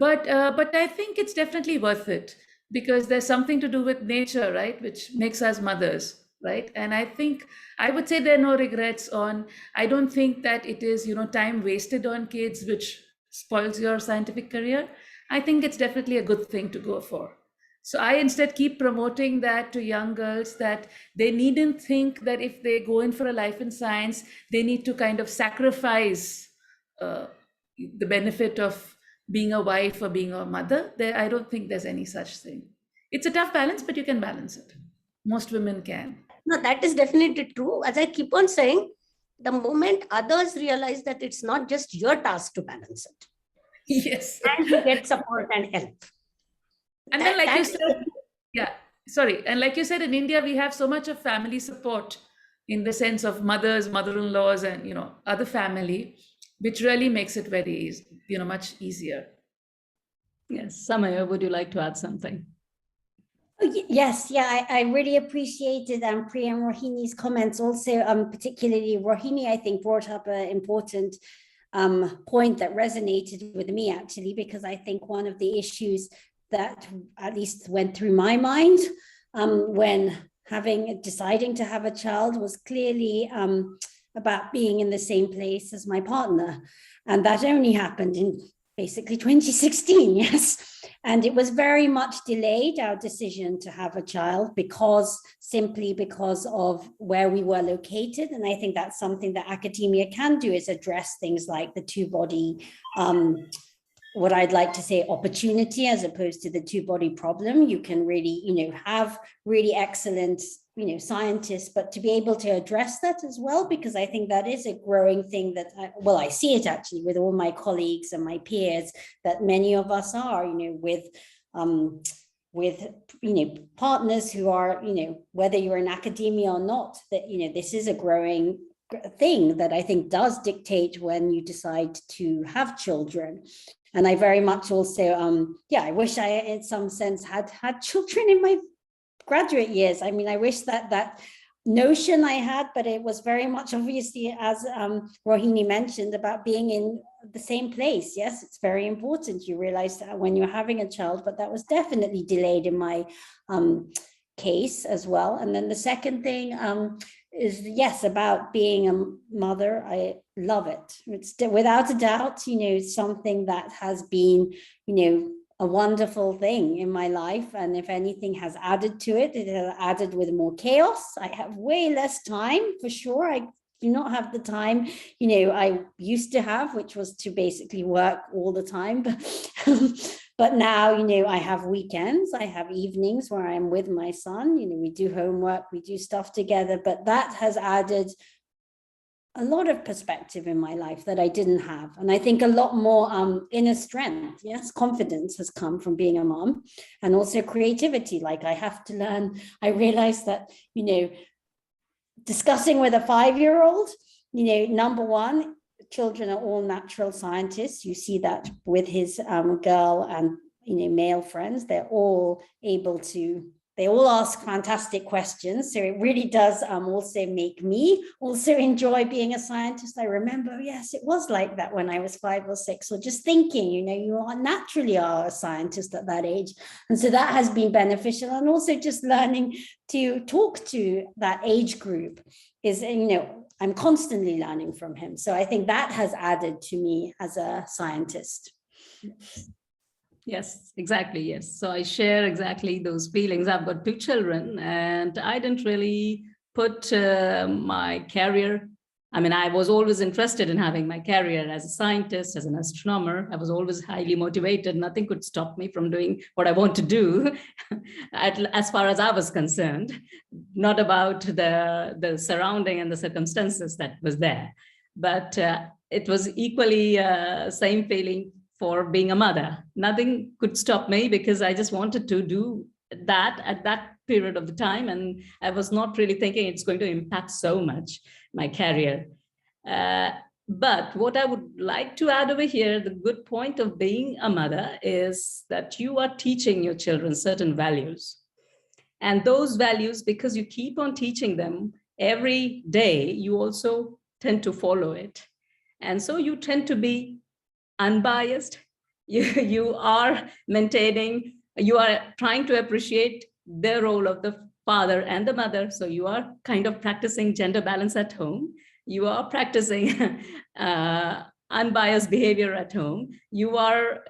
But I think it's definitely worth it because there's something to do with nature, right, which makes us mothers, right? And I think I would say there are no regrets I don't think that it is, time wasted on kids, which spoils your scientific career. I think it's definitely a good thing to go for. So I instead keep promoting that to young girls, that they needn't think that if they go in for a life in science, they need to kind of sacrifice the benefit of being a wife or being a mother. I don't think there's any such thing. It's a tough balance, but you can balance it. Most women can. No, that is definitely true. As I keep on saying, the moment others realize that it's not just your task to balance it. Yes. And you get support and help. And then like you said, and like you said, in India, we have so much of family support in the sense of mothers, mother-in-laws, and, other family, which really makes it very easy, much easier. Yes. Samaya, would you like to add something? Yes, I really appreciated Priya and Rohini's comments. Also, particularly Rohini, I think, brought up an important point that resonated with me, actually, because I think one of the issues that at least went through my mind when deciding to have a child was clearly about being in the same place as my partner. And that only happened in basically 2016, yes. And it was very much delayed, our decision to have a child, simply because of where we were located. And I think that's something that academia can do, is address things like the 2-body, what I'd like to say, opportunity, as opposed to the 2-body problem. You can really, have really excellent, scientists, but to be able to address that as well, because I think that is a growing thing that, I see it actually with all my colleagues and my peers, that many of us are, with partners who are, whether you're in academia or not, that, this is a growing thing that I think does dictate when you decide to have children. And I very much also, I wish I, in some sense, had children in my graduate years. I mean, I wish that notion I had, but it was very much obviously, as Rohini mentioned, about being in the same place. Yes, it's very important. You realize that when you're having a child, but that was definitely delayed in my case as well. And then the second thing is, yes, about being a mother. I love it. It's without a doubt, something that has been, a wonderful thing in my life. And if anything has added to it, it has added with more chaos. I have way less time, for sure. I do not have the time, I used to have, which was to basically work all the time. But now, I have weekends, I have evenings where I'm with my son, we do homework, we do stuff together, but that has added a lot of perspective in my life that I didn't have. And I think a lot more inner strength. Yes, confidence has come from being a mom, and also creativity. Like, I have to learn. I realized that, discussing with a 5-year-old, number one, children are all natural scientists. You see that with his girl and, male friends. They're all able to, they all ask fantastic questions. So it really does also make me also enjoy being a scientist. I remember, yes, it was like that when I was 5 or 6, or just thinking, you are naturally a scientist at that age. And so that has been beneficial. And also just learning to talk to that age group is, I'm constantly learning from him. So I think that has added to me as a scientist. Yes, exactly. Yes. So I share exactly those feelings. I've got 2 children, and I didn't really put my career. I mean, I was always interested in having my career as a scientist, as an astronomer. I was always highly motivated. Nothing could stop me from doing what I want to do, as far as I was concerned, not about the surrounding and the circumstances that was there. But it was equally same feeling for being a mother. Nothing could stop me, because I just wanted to do that at that period of the time. And I was not really thinking it's going to impact so much my career. But what I would like to add over here, the good point of being a mother is that you are teaching your children certain values. And those values, because you keep on teaching them every day, you also tend to follow it. And so you tend to be unbiased. You are maintaining, you are trying to appreciate the role of the father and the mother. So you are kind of practicing gender balance at home. You are practicing unbiased behavior at home. You are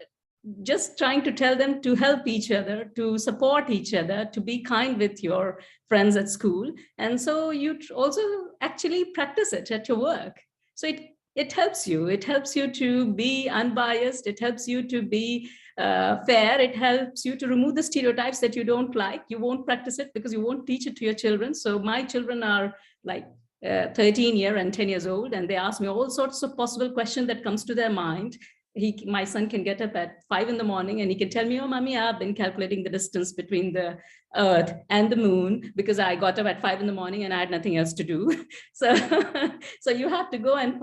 just trying to tell them to help each other, to support each other, to be kind with your friends at school. And so you also actually practice it at your work. So it helps you. It helps you to be unbiased. It helps you to be fair. It helps you to remove the stereotypes that you don't like. You won't practice it because you won't teach it to your children. So my children are like 13 years and 10 years old, and they ask me all sorts of possible questions that comes to their mind. My son can get up at 5 in the morning and he can tell me, oh, mommy, I've been calculating the distance between the earth and the moon because I got up at 5 in the morning and I had nothing else to do. So, so you have to go and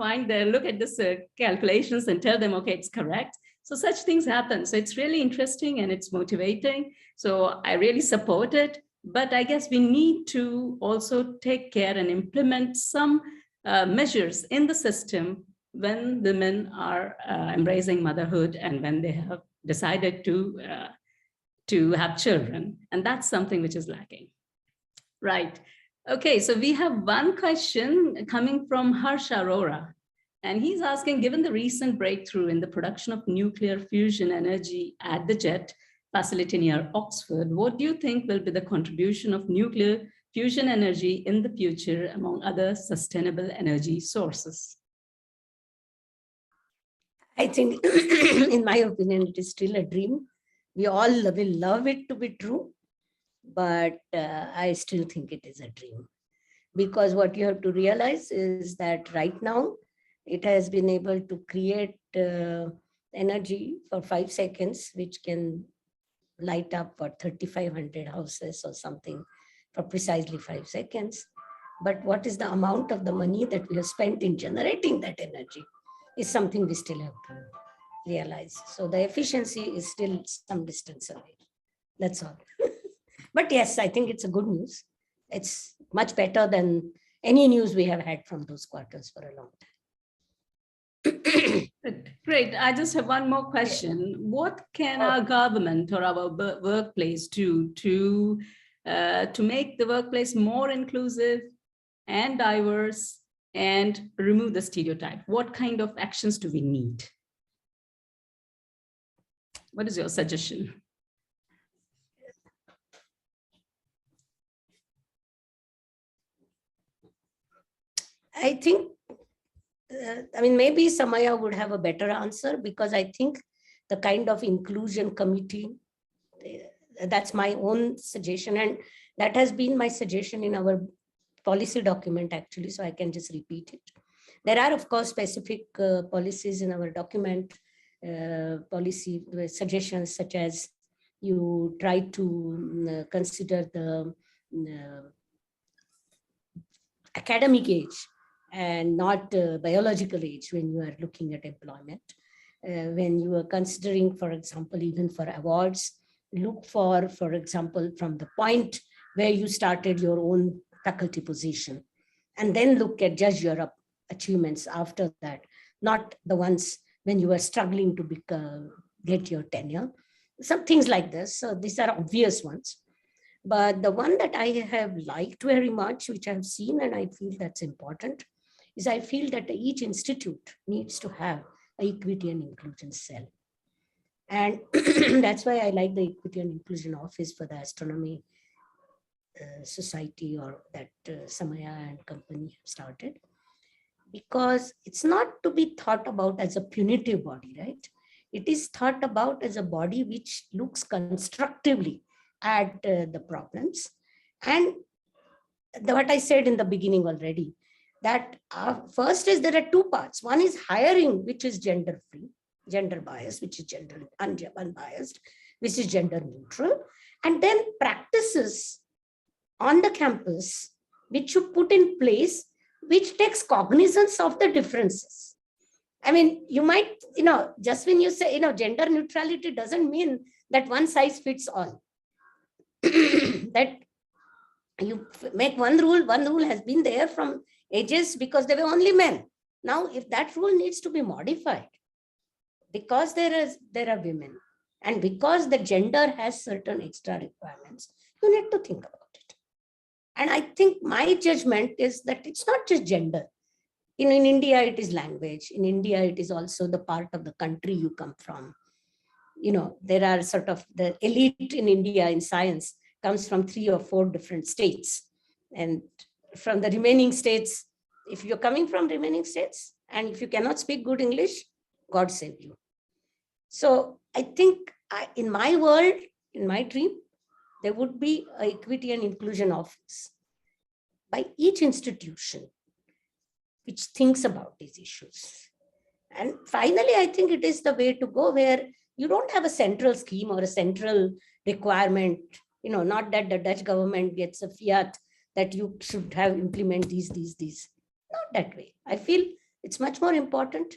look at this calculations and tell them, okay, it's correct. So such things happen. So it's really interesting and it's motivating. So I really support it. But I guess we need to also take care and implement some measures in the system when the men are embracing motherhood and when they have decided to have children. And that's something which is lacking. Right. Okay, so we have one question coming from Harsh Arora. And he's asking, given the recent breakthrough in the production of nuclear fusion energy at the JET facility near Oxford, what do you think will be the contribution of nuclear fusion energy in the future among other sustainable energy sources? I think, in my opinion, it is still a dream. We all will love it to be true, but I still think it is a dream. Because what you have to realize is that right now, it has been able to create energy for 5 seconds, which can light up for 3,500 houses or something for precisely 5 seconds. But what is the amount of the money that we have spent in generating that energy is something we still have to realize. So the efficiency is still some distance away. That's all. But yes, I think it's a good news. It's much better than any news we have had from those quarters for a long time. Great. I just have one more question. What can our government or our workplace do to make the workplace more inclusive and diverse and remove the stereotype? What kind of actions do we need? What is your suggestion? I think, maybe Samaya would have a better answer, because I think the kind of inclusion committee, that's my own suggestion. And that has been my suggestion in our policy document, actually. So I can just repeat it. There are, of course, specific policies in our document, policy suggestions, such as you try to consider the academic age and not biological age when you are looking at employment. When you are considering, for example, even for awards, look for example, from the point where you started your own faculty position, and then judge your achievements after that, not the ones when you were struggling to get your tenure. Some things like this. So these are obvious ones. But the one that I have liked very much, which I've seen, and I feel that's important, is I feel that each institute needs to have an equity and inclusion cell. And that's why I like the Equity and Inclusion Office for the Astronomy Society, or that Samaya and company have started. Because it's not to be thought about as a punitive body, right? It is thought about as a body which looks constructively at the problems. And what I said in the beginning already, that first is there are two parts. One is hiring, which is gender free, gender biased, which is gender unbiased, which is gender neutral. And then practices on the campus, which you put in place, which takes cognizance of the differences. You might, just when you say, gender neutrality doesn't mean that one size fits all. That you make one rule has been there from ages because there were only men. Now, if that rule needs to be modified, because there are women, and because the gender has certain extra requirements, you need to think about it. And I think my judgment is that it's not just gender. In India, it is language. In India, it is also the part of the country you come from. There are sort of the elite in India in science comes from 3 or 4 different states. And from the remaining states, if you're coming from remaining states, and if you cannot speak good English, God save you. So I think in my world, in my dream, there would be an Equity and Inclusion Office by each institution which thinks about these issues. And finally, I think it is the way to go, where you don't have a central scheme or a central requirement, not that the Dutch government gets a fiat that you should have implement these. Not that way. I feel it's much more important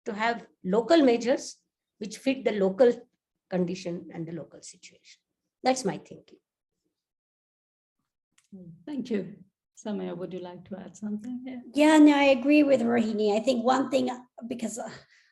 to have local measures which fit the local condition and the local situation. That's my thinking. Thank you. Samaya, would you like to add something here? Yeah, no, I agree with Rohini. I think one thing, because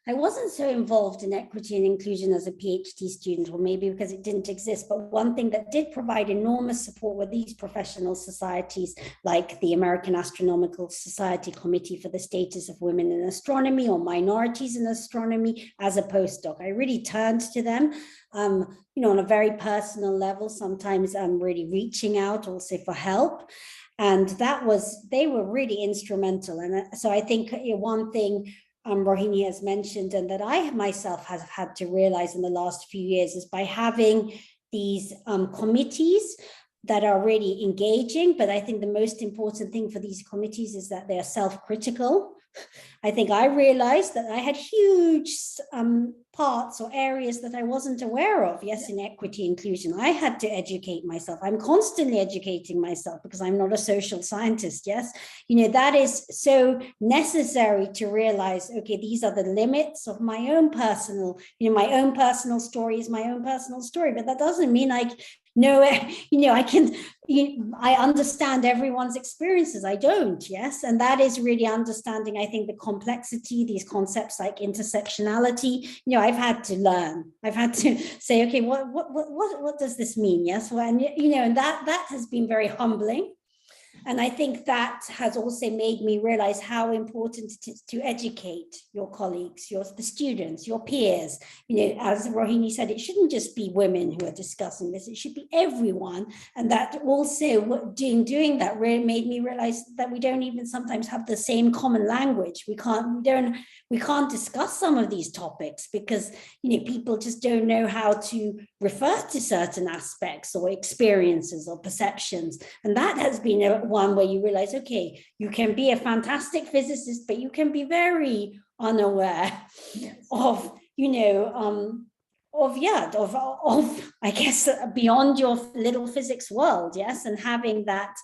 I wasn't so involved in equity and inclusion as a PhD student, or maybe because it didn't exist, but one thing that did provide enormous support were these professional societies, like the American Astronomical Society Committee for the Status of Women in Astronomy or Minorities in Astronomy. As a postdoc, I really turned to them, on a very personal level. Sometimes I'm really reaching out also for help. And they were really instrumental. And so I think one thing Rohini has mentioned, and that I myself have had to realize in the last few years, is by having these committees, that are really engaging. But I think the most important thing for these committees is that they are self-critical. I think I realized that I had huge parts or areas that I wasn't aware of. Yes, in equity inclusion, I had to educate myself. I'm constantly educating myself because I'm not a social scientist. Yes, that is so necessary to realize, okay, these are the limits of my own personal, my own personal story is my own personal story. But that doesn't mean I understand everyone's experiences. I don't, yes. And that is really understanding, I think, the complexity, these concepts like intersectionality, I've had to learn. I've had to say, okay, what does this mean? Yes. Well, and that has been very humbling. And I think that has also made me realize how important it is to educate your colleagues, the students, your peers. As Rohini said, it shouldn't just be women who are discussing this, it should be everyone. And that also doing that really made me realize that we don't even sometimes have the same common language. We can't discuss some of these topics because people just don't know how to refer to certain aspects or experiences or perceptions. And that has been one where you realize, okay, you can be a fantastic physicist, but you can be very unaware of, I guess, beyond your little physics world. Yes. And having that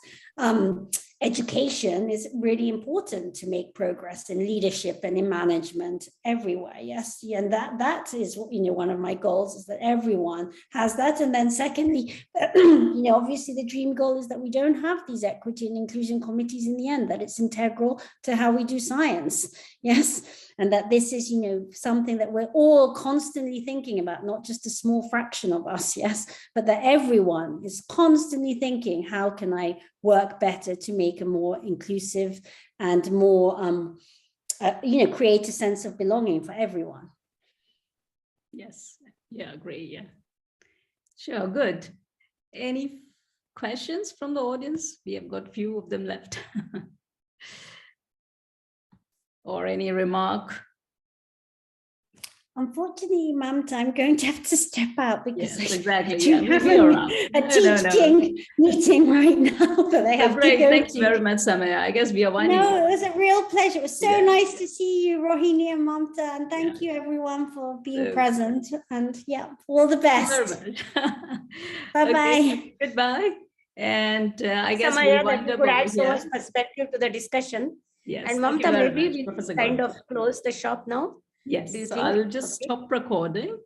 education is really important to make progress in leadership and in management everywhere. Yes. And that is, one of my goals is that everyone has that. And then secondly, obviously the dream goal is that we don't have these equity and inclusion committees in the end, that it's integral to how we do science. Yes. And that this is, something that we're all constantly thinking about, not just a small fraction of us. Yes. But that everyone is constantly thinking, how can I work better to make a more inclusive and more, create a sense of belonging for everyone. Yes, yeah, agree, yeah. Sure, good. Any questions from the audience? We have got a few of them left. Or any remark? Unfortunately, Mamta, I'm going to have to step out because Yes, I exactly. do Yeah, have a teaching meeting right now that I have great. to go Thanks to. very much, Samaya. I guess we are winding No, up. it was a real pleasure. It was so nice to see you, Rohini and Mamta, and thank you everyone for being present. And all the best. Bye-bye. Okay, goodbye. And I guess Samaya, we'll that wind you up could over add so here. much perspective to the discussion. Yes, And thank you Mamta, very maybe much, we Professor kind Gorbale. of close the shop now. Yes, Do you so think? I'll just stop recording.